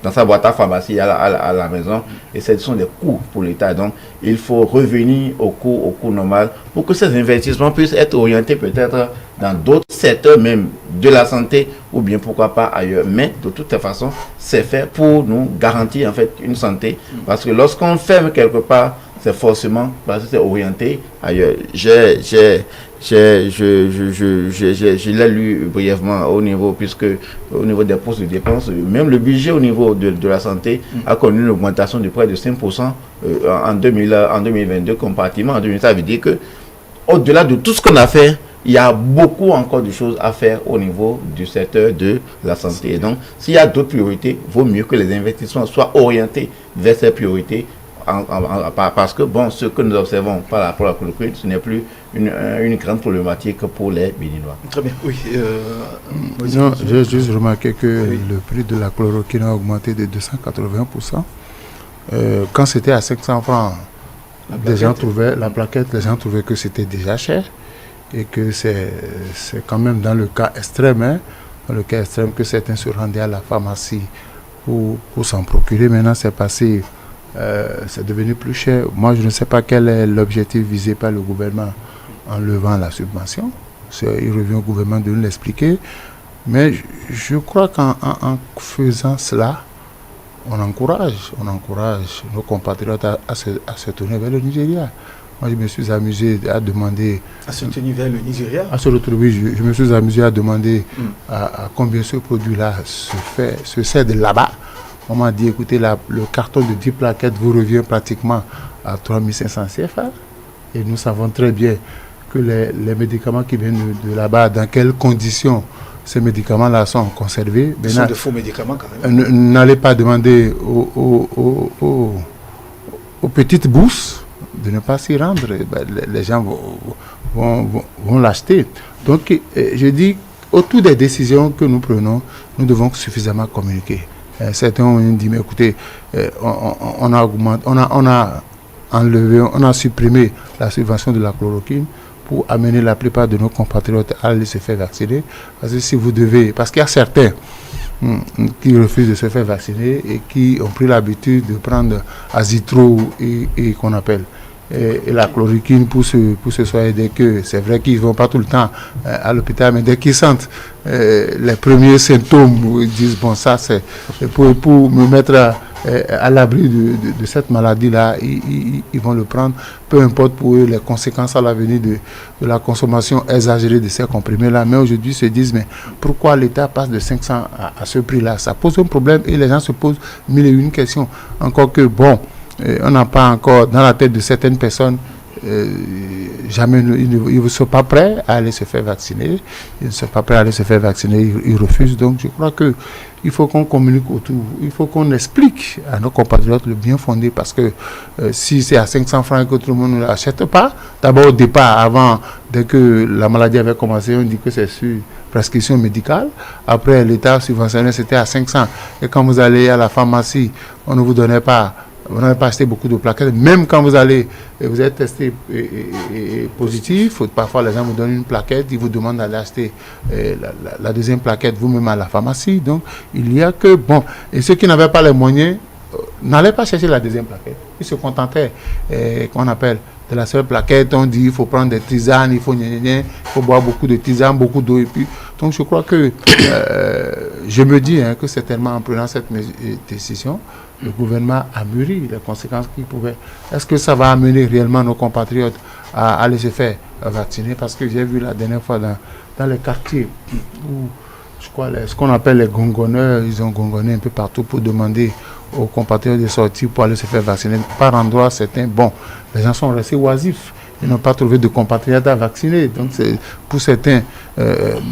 dans sa boîte à pharmacie à la maison, et ce sont des coûts pour l'État. Donc, il faut revenir au coût normal pour que ces investissements puissent être orientés peut-être dans d'autres secteurs même de la santé, ou bien pourquoi pas ailleurs. Mais de toute façon, c'est fait pour nous garantir en fait une santé, parce que lorsqu'on ferme quelque part, c'est forcément parce que c'est orienté ailleurs. Je l'ai lu brièvement au niveau des postes de dépenses, même le budget au niveau de la santé a connu une augmentation de près de 5% en 2022 comparativement en 2000. Ça veut dire que au-delà de tout ce qu'on a fait, il y a beaucoup encore de choses à faire au niveau du secteur de la santé. Et donc, s'il y a d'autres priorités, il vaut mieux que les investissements soient orientés vers ces priorités. Parce que bon, ce que nous observons par rapport à la chloroquine, ce n'est plus une grande problématique pour les Béninois. Très bien, oui. Non, j'ai juste remarqué que le prix de la chloroquine a augmenté de 280%. Quand c'était à 500 francs, les gens trouvaient que c'était déjà cher, et que c'est quand même dans le cas extrême, que certains se rendaient à la pharmacie pour s'en procurer. Maintenant, c'est passé. C'est devenu plus cher. Moi, je ne sais pas quel est l'objectif visé par le gouvernement en levant la subvention. Il revient au gouvernement de nous l'expliquer. Mais je crois qu'en faisant cela, on encourage nos compatriotes à se tourner vers le Nigeria. Moi, je me suis amusé à demander... À ce niveau, le Nigeria. À ce retrouver, je me suis amusé à demander à combien ce produit-là se sert de là-bas. On m'a dit, écoutez, le carton de 10 plaquettes vous revient pratiquement à 3500 CFA. Et nous savons très bien que les médicaments qui viennent de là-bas, dans quelles conditions ces médicaments-là sont conservés. Ce sont de faux médicaments quand même. N'allez pas demander aux petites bourses de ne pas s'y rendre. Les gens vont l'acheter. Donc, je dis, autour des décisions que nous prenons, nous devons suffisamment communiquer. Certains ont dit, mais écoutez, on a supprimé la subvention de la chloroquine pour amener la plupart de nos compatriotes à aller se faire vacciner. Parce que si vous devez, parce qu'il y a certains qui refusent de se faire vacciner et qui ont pris l'habitude de prendre Azitro et qu'on appelle et la chloroquine pour se soigner des queues. C'est vrai qu'ils ne vont pas tout le temps à l'hôpital, mais dès qu'ils sentent les premiers symptômes, ils disent, bon, ça c'est pour me mettre à l'abri de cette maladie-là, ils vont le prendre, peu importe pour eux les conséquences à l'avenir de la consommation exagérée de ces comprimés-là. Mais aujourd'hui, ils se disent, mais pourquoi l'État passe de 500 à ce prix-là? Ça pose un problème et les gens se posent mille et une questions. Encore que, bon, on n'a pas encore dans la tête de certaines personnes, jamais ils ne sont pas prêts à aller se faire vacciner. Ils ne sont pas prêts à aller se faire vacciner, ils refusent. Donc je crois qu'il faut qu'on communique autour, il faut qu'on explique à nos compatriotes le bien fondé, parce que si c'est à 500 francs et que tout le monde ne l'achète pas, d'abord au départ, dès que la maladie avait commencé, on dit que c'est sur prescription médicale. Après, l'État subventionné, c'était à 500. Et quand vous allez à la pharmacie, on ne vous donnait pas. Vous n'avez pas acheté beaucoup de plaquettes. Même quand vous allez, vous êtes testé positif, parfois les gens vous donnent une plaquette, ils vous demandent d'aller acheter la deuxième plaquette vous-même à la pharmacie. Donc, il y a que, bon, et ceux qui n'avaient pas les moyens n'allaient pas chercher la deuxième plaquette. Ils se contentaient, qu'on appelle, de la seule plaquette. On dit, il faut prendre des tisanes, il faut boire beaucoup de tisanes, beaucoup d'eau. Et puis, donc, je crois que, je me dis que certainement en prenant cette décision, le gouvernement a mûri les conséquences qu'il pouvait. Est-ce que ça va amener réellement nos compatriotes à aller se faire vacciner? Parce que j'ai vu la dernière fois dans les quartiers où, je crois, ce qu'on appelle les gongonneurs, ils ont gongonné un peu partout pour demander aux compatriotes de sortir pour aller se faire vacciner. Par endroits, certains, bon, les gens sont restés oisifs. Ils n'ont pas trouvé de compatriotes à vacciner. Donc, pour certains,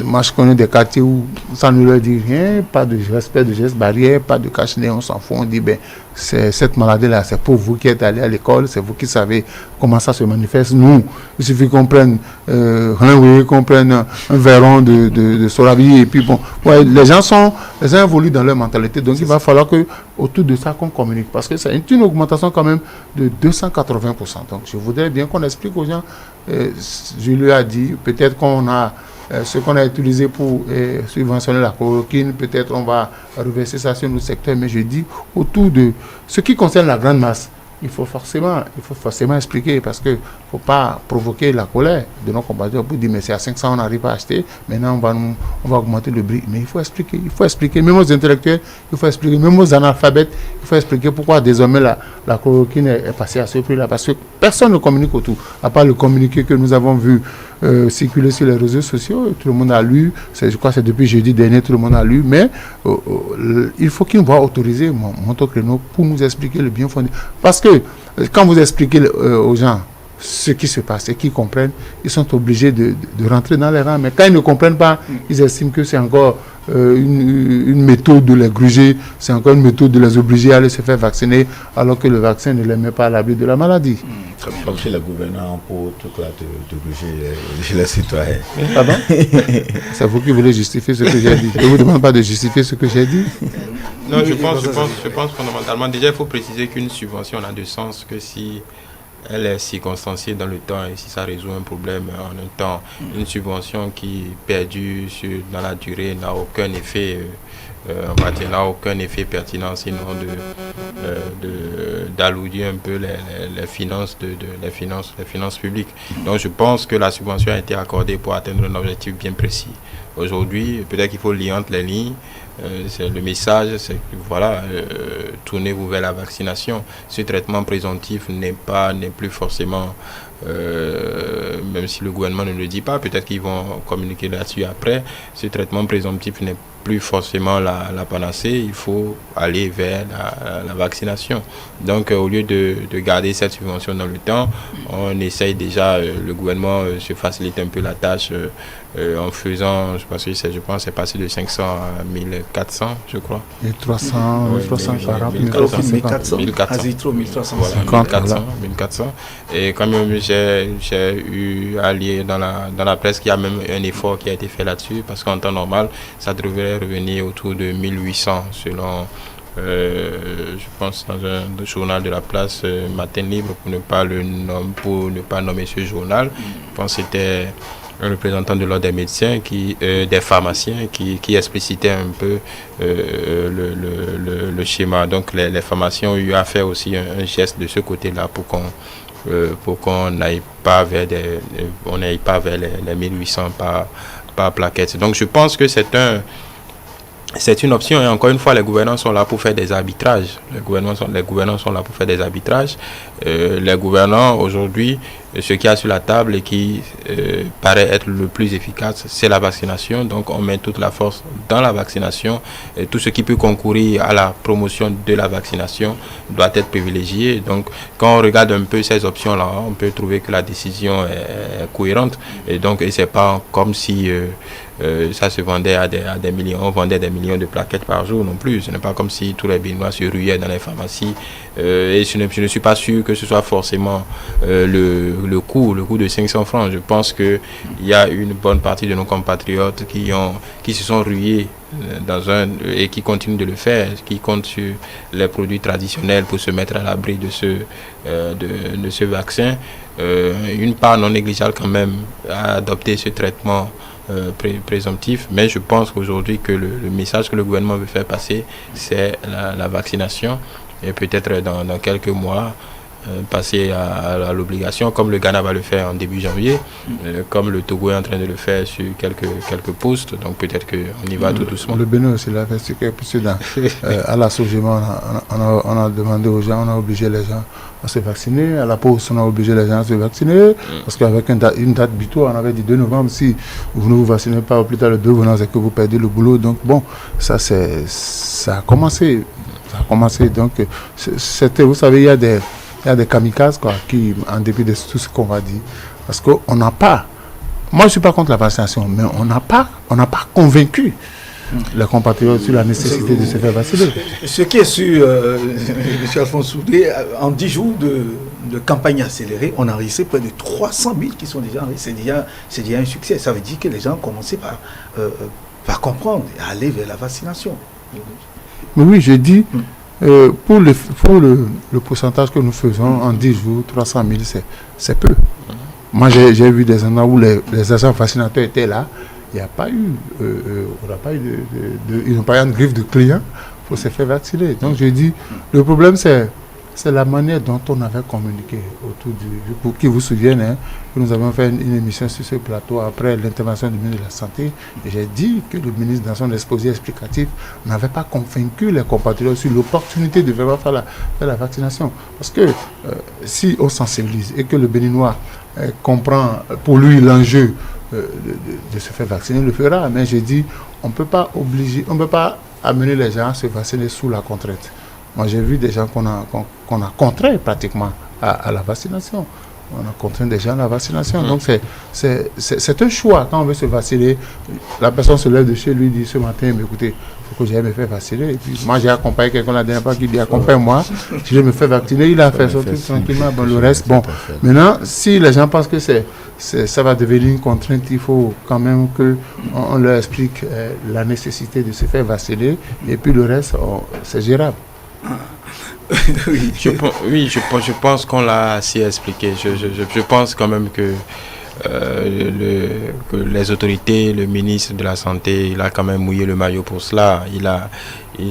moi je connais des quartiers où ça ne leur dit rien, pas de respect de gestes barrières, pas de cache-nez, on s'en fout. On dit, ben, cette maladie-là, c'est pour vous qui êtes allés à l'école, c'est vous qui savez comment ça se manifeste. Nous, il suffit qu'on prenne qu'on prenne un verron de Sorabi, et puis bon, ouais, les gens évoluent dans leur mentalité. Donc, il va falloir que autour de ça qu'on communique, parce que c'est une augmentation quand même de 280%. Donc, je voudrais bien qu'on explique aux gens. Je lui ai dit, peut-être qu'on a ce qu'on a utilisé pour subventionner la chloroquine, peut-être on va reverser ça sur nos secteurs, mais je dis autour de ce qui concerne la grande masse, il faut forcément expliquer, parce qu'il ne faut pas provoquer la colère de nos compatriotes pour dire, mais c'est à 500, on n'arrive pas à acheter, maintenant on va augmenter le prix. Mais il faut expliquer, même aux intellectuels, il faut expliquer, même aux analphabètes, il faut expliquer pourquoi désormais la chloroquine est passée à ce prix-là, parce que personne ne communique autour, à part le communiqué que nous avons vu circuler sur les réseaux sociaux, tout le monde a lu, je crois que c'est depuis jeudi dernier, tout le monde a lu, mais il faut qu'il soit autorisé, mon créneau, pour nous expliquer le bien fondé. Parce que quand vous expliquez aux gens ce qui se passe et qu'ils comprennent, ils sont obligés de rentrer dans les rangs. Mais quand ils ne comprennent pas, ils estiment que c'est encore une méthode de les gruger, c'est encore une méthode de les obliger à aller se faire vacciner, alors que le vaccin ne les met pas à l'abri de la maladie. Comme si le gouvernement pour tout là de gruger les citoyens. Pardon? C'est vous qui voulez justifier ce que j'ai dit. Je ne vous demande pas de justifier ce que j'ai dit. Non, je pense fondamentalement, déjà il faut préciser qu'une subvention n'a de sens que si elle est circonstanciée dans le temps et si ça résout un problème en un temps. Une subvention qui perdure dans la durée n'a aucun effet, n'a aucun effet pertinent, sinon d'alourdir un peu les finances les finances publiques. Donc je pense que la subvention a été accordée pour atteindre un objectif bien précis. Aujourd'hui, peut-être qu'il faut lire entre les lignes. C'est le message, c'est que voilà, tournez-vous vers la vaccination. Ce traitement présomptif n'est plus forcément même si le gouvernement ne le dit pas, peut-être qu'ils vont communiquer là-dessus après. Ce traitement présomptif n'est plus forcément la panacée, il faut aller vers la vaccination. Donc au lieu de garder cette subvention dans le temps, on essaye déjà, le gouvernement se facilite un peu la tâche en faisant, je pense que c'est passé de 500 à 1400, je crois. 1300, 340, 1400, 1400. Azitro 1350. Voilà, 1400. Et quand même, j'ai eu à lire dans la presse qu'il y a même un effort qui a été fait là-dessus, parce qu'en temps normal, ça devrait revenir autour de 1800 selon, je pense, dans un journal de la place, Matin Libre, pour ne pas nommer ce journal. Je pense que c'était un représentant de l'ordre des médecins, des pharmaciens, qui explicitait un peu le schéma. Donc les pharmaciens ont eu à faire aussi un geste de ce côté-là pour qu'on n'aille pas vers les 1800 par plaquette. Donc je pense que c'est une option, et encore une fois, les gouvernants sont là pour faire des arbitrages. Les gouvernants sont là pour faire des arbitrages. Les gouvernants, aujourd'hui, ce qu'il y a sur la table et qui paraît être le plus efficace, c'est la vaccination. Donc, on met toute la force dans la vaccination. Et tout ce qui peut concourir à la promotion de la vaccination doit être privilégié. Donc, quand on regarde un peu ces options-là, on peut trouver que la décision est cohérente. Et donc, c'est pas comme si ça se vendait à des millions. On vendait des millions de plaquettes par jour non plus. Ce n'est pas comme si tous les Béninois se ruaient dans les pharmacies. Et je ne suis pas sûr que ce soit forcément le coût de 500 francs. Je pense qu'il y a une bonne partie de nos compatriotes qui se sont rués et qui continuent de le faire, qui comptent sur les produits traditionnels pour se mettre à l'abri de ce vaccin. Une part non négligeable quand même a adopté ce traitement présomptif, mais je pense qu'aujourd'hui que le message que le gouvernement veut faire passer, c'est la vaccination, et peut-être dans quelques mois passer à l'obligation, comme le Ghana va le faire en début janvier, comme le Togo est en train de le faire sur quelques postes. Donc peut-être qu'on y va tout doucement. Le Bénin aussi l'a fait, puisque à la Sogema, on a demandé aux gens, on a obligé les gens à se vacciner. À la pause, on a obligé les gens à se vacciner, parce qu'avec une date butoir, on avait dit 2 novembre, si vous ne vous vaccinez pas au plus tard le 2 novembre, c'est que vous perdez le boulot. Donc bon, ça a commencé. Donc vous savez, il y a des kamikazes qui, en dépit de tout ce qu'on va dire, parce qu'on n'a pas, moi je ne suis pas contre la vaccination, mais on n'a pas convaincu les compatriotes sur la nécessité de se faire vacciner. Ce qui est sûr, M. Alphonse Soudé, en 10 jours de campagne accélérée, on a enregistré près de 300 000 qui sont déjà enregistrés. C'est déjà un succès. Ça veut dire que les gens ont commencé par comprendre et aller vers la vaccination. Mais oui, je dis, pour le pourcentage que nous faisons en 10 jours, 300 000, c'est peu. Moi, j'ai vu des endroits où les agents vaccinateurs étaient là. Il n'y a pas eu, ils n'ont pas eu une griffe de clients pour se faire vacciner. Donc, je dis, le problème, c'est la manière dont on avait communiqué autour pour qui vous souviennent, que nous avons fait une émission sur ce plateau après l'intervention du ministre de la Santé. Et j'ai dit que le ministre, dans son exposé explicatif, n'avait pas convaincu les compatriotes sur l'opportunité de vraiment faire la vaccination. Parce que si on sensibilise et que le Béninois comprend pour lui l'enjeu de se faire vacciner, il le fera. Mais j'ai dit, on ne peut pas amener les gens à se vacciner sous la contrainte. Moi, j'ai vu des gens qu'on a contraints pratiquement à la vaccination. On a contraint des gens à la vaccination. Donc, c'est un choix. Quand on veut se vacciner, la personne se lève de chez lui, dit ce matin, mais écoutez, il faut que j'aille me faire vacciner. Et puis, moi, j'ai accompagné quelqu'un la dernière fois qui dit, accompagne-moi. Si je me fais vacciner, il a fait son truc tranquillement. Bon, le reste, bon. Maintenant, si les gens pensent que ça va devenir une contrainte, il faut quand même qu'on leur explique la nécessité de se faire vacciner. Et puis, le reste, c'est gérable. Je pense qu'on l'a assez expliqué. Je pense quand même que les autorités, le ministre de la Santé, il a quand même mouillé le maillot pour cela. Il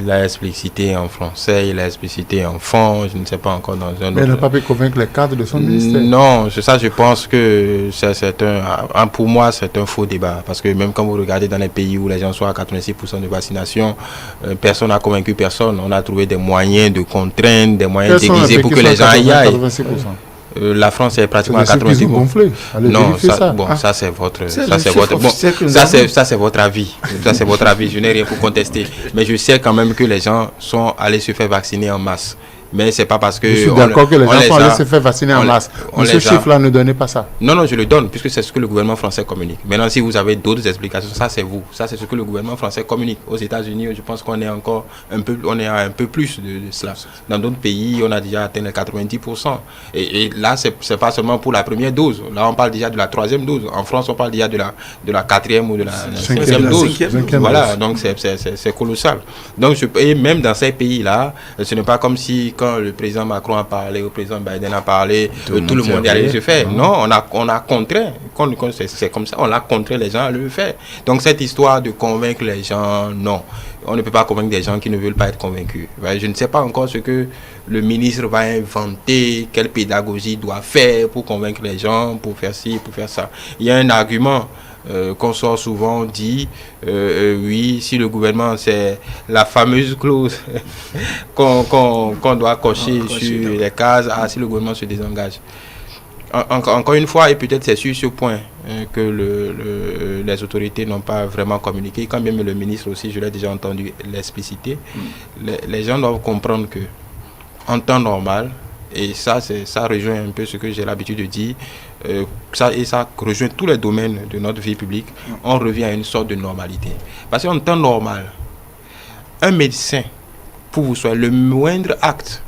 a explicité en français, il a explicité en fond, je ne sais pas encore dans un autre... Mais il n'a pas pu convaincre les cadres de son ministère. Non, c'est ça, je pense que pour moi, c'est un faux débat. Parce que même quand vous regardez dans les pays où les gens sont à 86% de vaccination, personne n'a convaincu personne. On a trouvé des moyens de contraindre, des moyens déguisés pour que les gens y aillent. La France est pratiquement à 90%. Gonflé. Allez, non, ça. Bon, Ah. ça c'est votre, C'est ça le c'est chiffre votre, bon, officiel que nous ça avons. c'est votre avis. Ça c'est votre avis. Je n'ai rien pour contester. Mais je sais quand même que les gens sont allés se faire vacciner en masse. Mais c'est pas parce que. Je suis d'accord que les gens sont allés se faire vacciner en masse. Mais ce chiffre-là ne donnait pas ça. Non, je le donne, puisque c'est ce que le gouvernement français communique. Maintenant, si vous avez d'autres explications, ça c'est vous. Ça c'est ce que le gouvernement français communique. Aux États-Unis, je pense qu'on est encore un peu, on est à un peu plus de cela. Dans d'autres pays, on a déjà atteint les 90%. Et là, c'est pas seulement pour la première dose. Là, on parle déjà de la 3e dose. En France, on parle déjà de la 4e ou de la 5e dose. Voilà, donc c'est colossal. Donc, et même dans ces pays-là, ce n'est pas comme si quand le président Macron a parlé, le président Biden a parlé, tout le monde est allé se faire. Non, on a contraint, c'est comme ça, on a contraint les gens à le faire. Donc cette histoire de convaincre les gens, non. On ne peut pas convaincre des gens qui ne veulent pas être convaincus. Je ne sais pas encore ce que le ministre va inventer, quelle pédagogie il doit faire pour convaincre les gens, pour faire ci, pour faire ça. Il y a un argument qu'on sort souvent, on dit oui, si le gouvernement, c'est la fameuse clause qu'on doit cocher sur les cases, si le gouvernement se désengage. Encore une fois, et peut-être c'est sur ce point que les autorités n'ont pas vraiment communiqué, quand même le ministre aussi, je l'ai déjà entendu l'expliciter, les gens doivent comprendre que en temps normal, et ça rejoint un peu ce que j'ai l'habitude de dire, ça rejoint tous les domaines de notre vie publique, on revient à une sorte de normalité. Parce qu'en temps normal, un médecin, pour vous soyez le moindre acte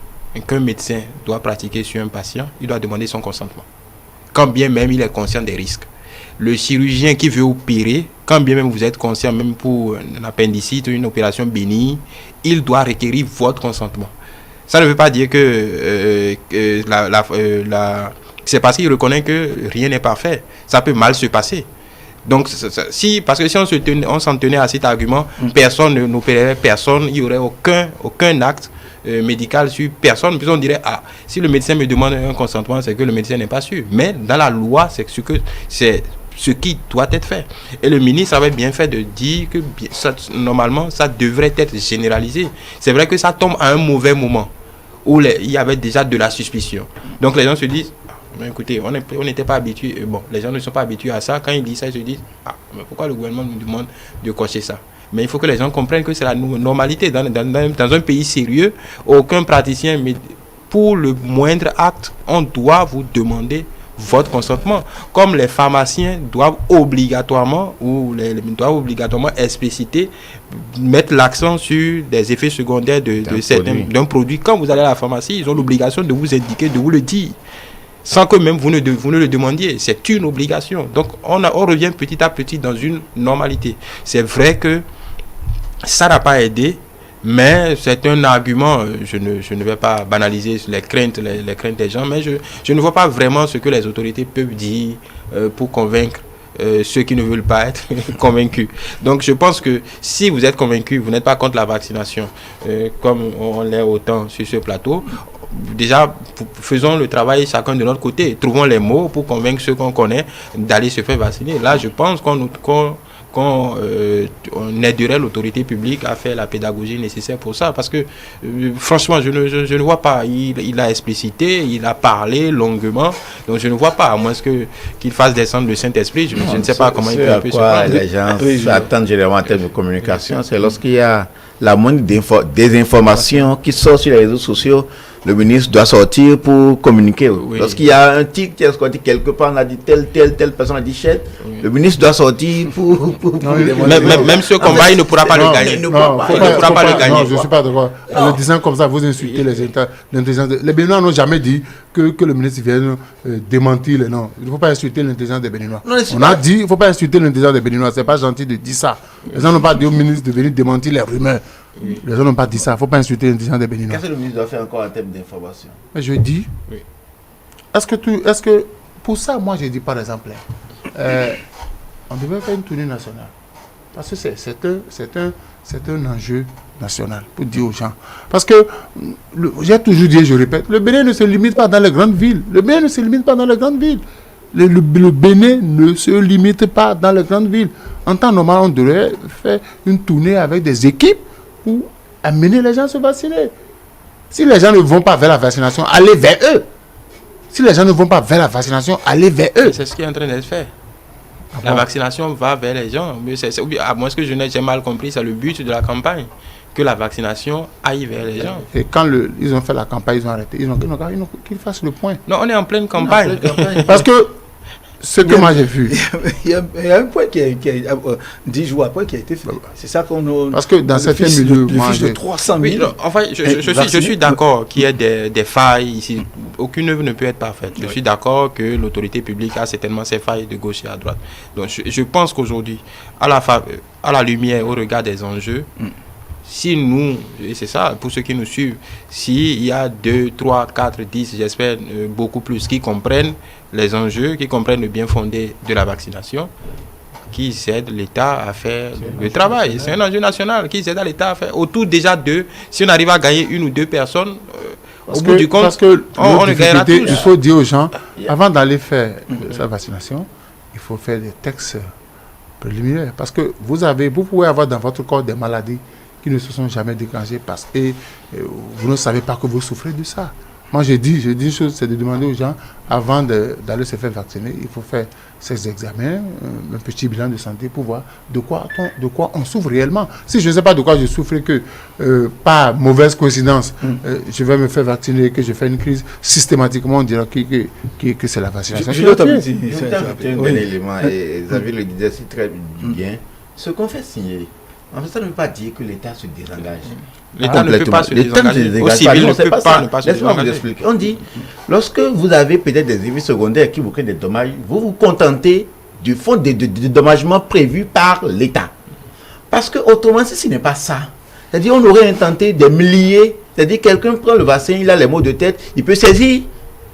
qu'un médecin doit pratiquer sur un patient, il doit demander son consentement. Quand bien même il est conscient des risques. Le chirurgien qui veut opérer, quand bien même vous êtes conscient, même pour un appendicite ou une opération bénigne, il doit requérir votre consentement. Ça ne veut pas dire que c'est parce qu'il reconnaît que rien n'est parfait. Ça peut mal se passer. Donc, parce que si on s'en tenait à cet argument, personne n'opérerait personne, il n'y aurait aucun acte médical sur personne. Puis on dirait, si le médecin me demande un consentement, c'est que le médecin n'est pas sûr. Mais dans la loi, c'est ce qui doit être fait. Et le ministre avait bien fait de dire que normalement, ça devrait être généralisé. C'est vrai que ça tombe à un mauvais moment où il y avait déjà de la suspicion. Donc les gens se disent, mais écoutez, on n'était pas habitués. Bon, les gens ne sont pas habitués à ça. Quand ils disent ça, ils se disent, mais pourquoi le gouvernement nous demande de cocher ça? Mais il faut que les gens comprennent que c'est la normalité. Dans un pays sérieux, aucun praticien, mais pour le moindre acte, on doit vous demander votre consentement. Comme les pharmaciens doivent obligatoirement expliciter, mettre l'accent sur des effets secondaires d'un produit. Quand vous allez à la pharmacie, ils ont l'obligation de vous indiquer, de vous le dire, sans que même vous ne le demandiez. C'est une obligation. Donc on revient petit à petit dans une normalité. C'est vrai que ça n'a pas aidé, mais c'est un argument. Je ne vais pas banaliser les craintes des gens, mais je ne vois pas vraiment ce que les autorités peuvent dire pour convaincre ceux qui ne veulent pas être convaincus. Donc je pense que si vous êtes convaincus, vous n'êtes pas contre la vaccination, comme on l'est autant sur ce plateau. Déjà, faisons le travail chacun de notre côté. Trouvons les mots pour convaincre ceux qu'on connaît d'aller se faire vacciner. Là, je pense qu'on aiderait l'autorité publique à faire la pédagogie nécessaire pour ça. Parce que, franchement, je ne vois pas. Il a explicité, il a parlé longuement. Donc, je ne vois pas, à moins qu'il fasse descendre le Saint-Esprit. Je ne sais pas comment il peut se prendre. Les gens attendent généralement en termes de communication. C'est lorsqu'il y a la moindre désinformation qui sort sur les réseaux sociaux, le ministre doit sortir pour communiquer. Oui. Lorsqu'il y a un tic qui est sorti quelque part, on a dit telle personne a dit chèque, le ministre doit sortir pour même ce combat, il ne pourra pas le gagner. Non, je ne suis pas d'accord. En le disant comme ça, vous insultez l'intelligence. Les Béninois n'ont jamais dit que le ministre vienne démentir les noms. Il ne faut pas insulter l'intelligence des Béninois. On a dit qu'il ne faut pas insulter l'intelligence des Béninois. Ce n'est pas gentil de dire ça. Les gens n'ont pas dit au ministre de venir démentir les rumeurs. Oui. Les gens n'ont pas dit ça. Il ne faut pas insulter l'intelligence des Béninois. Qu'est-ce que le ministre doit faire encore en termes d'information? Je dis, est-ce que pour ça, moi j'ai dit par exemple, on devait faire une tournée nationale. Parce que c'est un enjeu national pour dire aux gens. Parce que j'ai toujours dit et je répète, le Bénin ne se limite pas dans les grandes villes. Le Bénin ne se limite pas dans les grandes villes. Le Bénin ne se limite pas dans les grandes villes. En temps normal, on devrait faire une tournée avec des équipes pour amener les gens à se vacciner. Si les gens ne vont pas vers la vaccination, allez vers eux. Si les gens ne vont pas vers la vaccination, allez vers eux. C'est ce qui est en train d'être fait. La vaccination va vers les gens. Mais à moins que j'ai mal compris, c'est le but de la campagne. Que la vaccination aille vers les gens. Et quand ils ont fait la campagne, ils ont arrêté. Ils ont qu'ils fassent le point. Non, on est en pleine campagne. Parce que ce que moi j'ai vu. Il y a un point qui a 10 jours après qui a été fait. C'est ça qu'on a. Parce que dans certains milieux, le fiche de 300 000. Oui, non, enfin, je suis d'accord qu'il y ait des failles ici. Aucune œuvre ne peut être parfaite. Je suis d'accord que l'autorité publique a certainement ses failles de gauche et à droite. Donc je pense qu'aujourd'hui, à la lumière, au regard des enjeux, si nous, et c'est ça, pour ceux qui nous suivent, s'il y a 2, 3, 4, 10, j'espère beaucoup plus, qui comprennent les enjeux, qui comprennent le bien fondé de la vaccination, qui aident l'État à faire le travail. C'est un enjeu national, qui aide l'État à faire. Autour déjà d'eux, si on arrive à gagner 1 ou 2 personnes, au bout du compte, parce que on le gagnera tous. Il faut dire aux gens, avant d'aller faire sa vaccination, il faut faire des textes préliminaires. Parce que vous pouvez avoir dans votre corps des maladies qui ne se sont jamais déclenchées parce que vous ne savez pas que vous souffrez de ça. Moi, j'ai dit une chose, c'est de demander aux gens, avant d'aller se faire vacciner, il faut faire ces examens, un petit bilan de santé pour voir de quoi on souffre réellement. Si je ne sais pas de quoi je souffre, que par mauvaise coïncidence, je vais me faire vacciner, que je fais une crise, systématiquement, on dira que c'est la vaccination. Je un élément, et Xavier le disait si très bien, ce qu'on fait signer. En fait, ça ne veut pas dire que l'État se désengage. L'État ne peut pas se désengager. Au civil, ne peut pas ne pas se désengager. Laisse-moi vous expliquer. On dit, lorsque vous avez peut-être des effets secondaires qui vous créent des dommages, vous vous contentez du fonds de dédommagement prévu par l'État. Parce que autrement, si ce n'est pas ça, c'est-à-dire on aurait intenté des milliers, c'est-à-dire quelqu'un prend le vaccin, il a les maux de tête, il peut saisir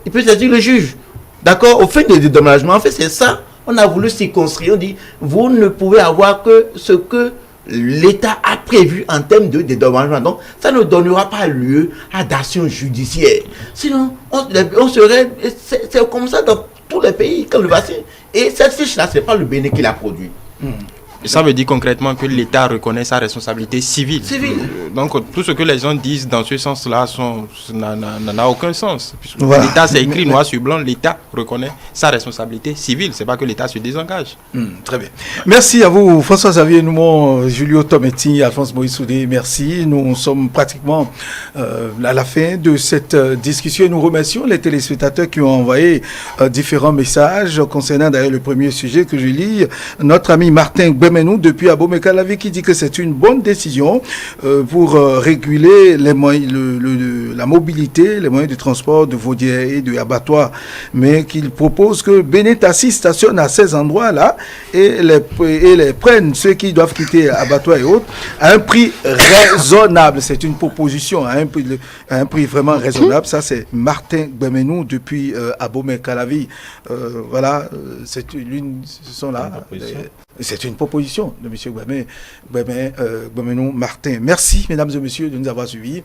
le juge. D'accord? Au fait de dédommagement, en fait, c'est ça. On a voulu circonscrire. On dit, vous ne pouvez avoir que ce que l'État a prévu en termes de dédommagement. Donc, ça ne donnera pas lieu à d'action judiciaire. Sinon, on serait... C'est comme ça dans tous les pays, quand le vaccin... Et cette fiche-là, ce n'est pas le Bénin qui l'a produit. Ça veut dire concrètement que l'État reconnaît sa responsabilité civile. Donc, tout ce que les gens disent dans ce sens-là n'a aucun sens. Voilà. L'État, c'est écrit noir sur blanc, l'État reconnaît sa responsabilité civile. Ce n'est pas que l'État se désengage. Très bien. Merci à vous, François-Xavier Noumon, Julio Tometti, Alphonse Moïse Soudé. Merci. Nous sommes pratiquement à la fin de cette discussion. Et nous remercions les téléspectateurs qui ont envoyé différents messages concernant d'ailleurs le premier sujet que je lis. Notre ami Martin Bemenou depuis Abomey-Calavi qui dit que c'est une bonne décision pour réguler les moyens, la mobilité, les moyens de transport de vaudières et de abattoirs, mais qu'il propose que Benetassi stationne à ces endroits-là et les prennent, ceux qui doivent quitter abattoirs et autres, à un prix raisonnable. C'est une proposition à un prix vraiment raisonnable. Ça, c'est Martin Bemenou depuis Abomey-Calavi. Voilà, c'est une proposition de M. Bemenou Martin. Merci, mesdames et messieurs, de nous avoir suivis.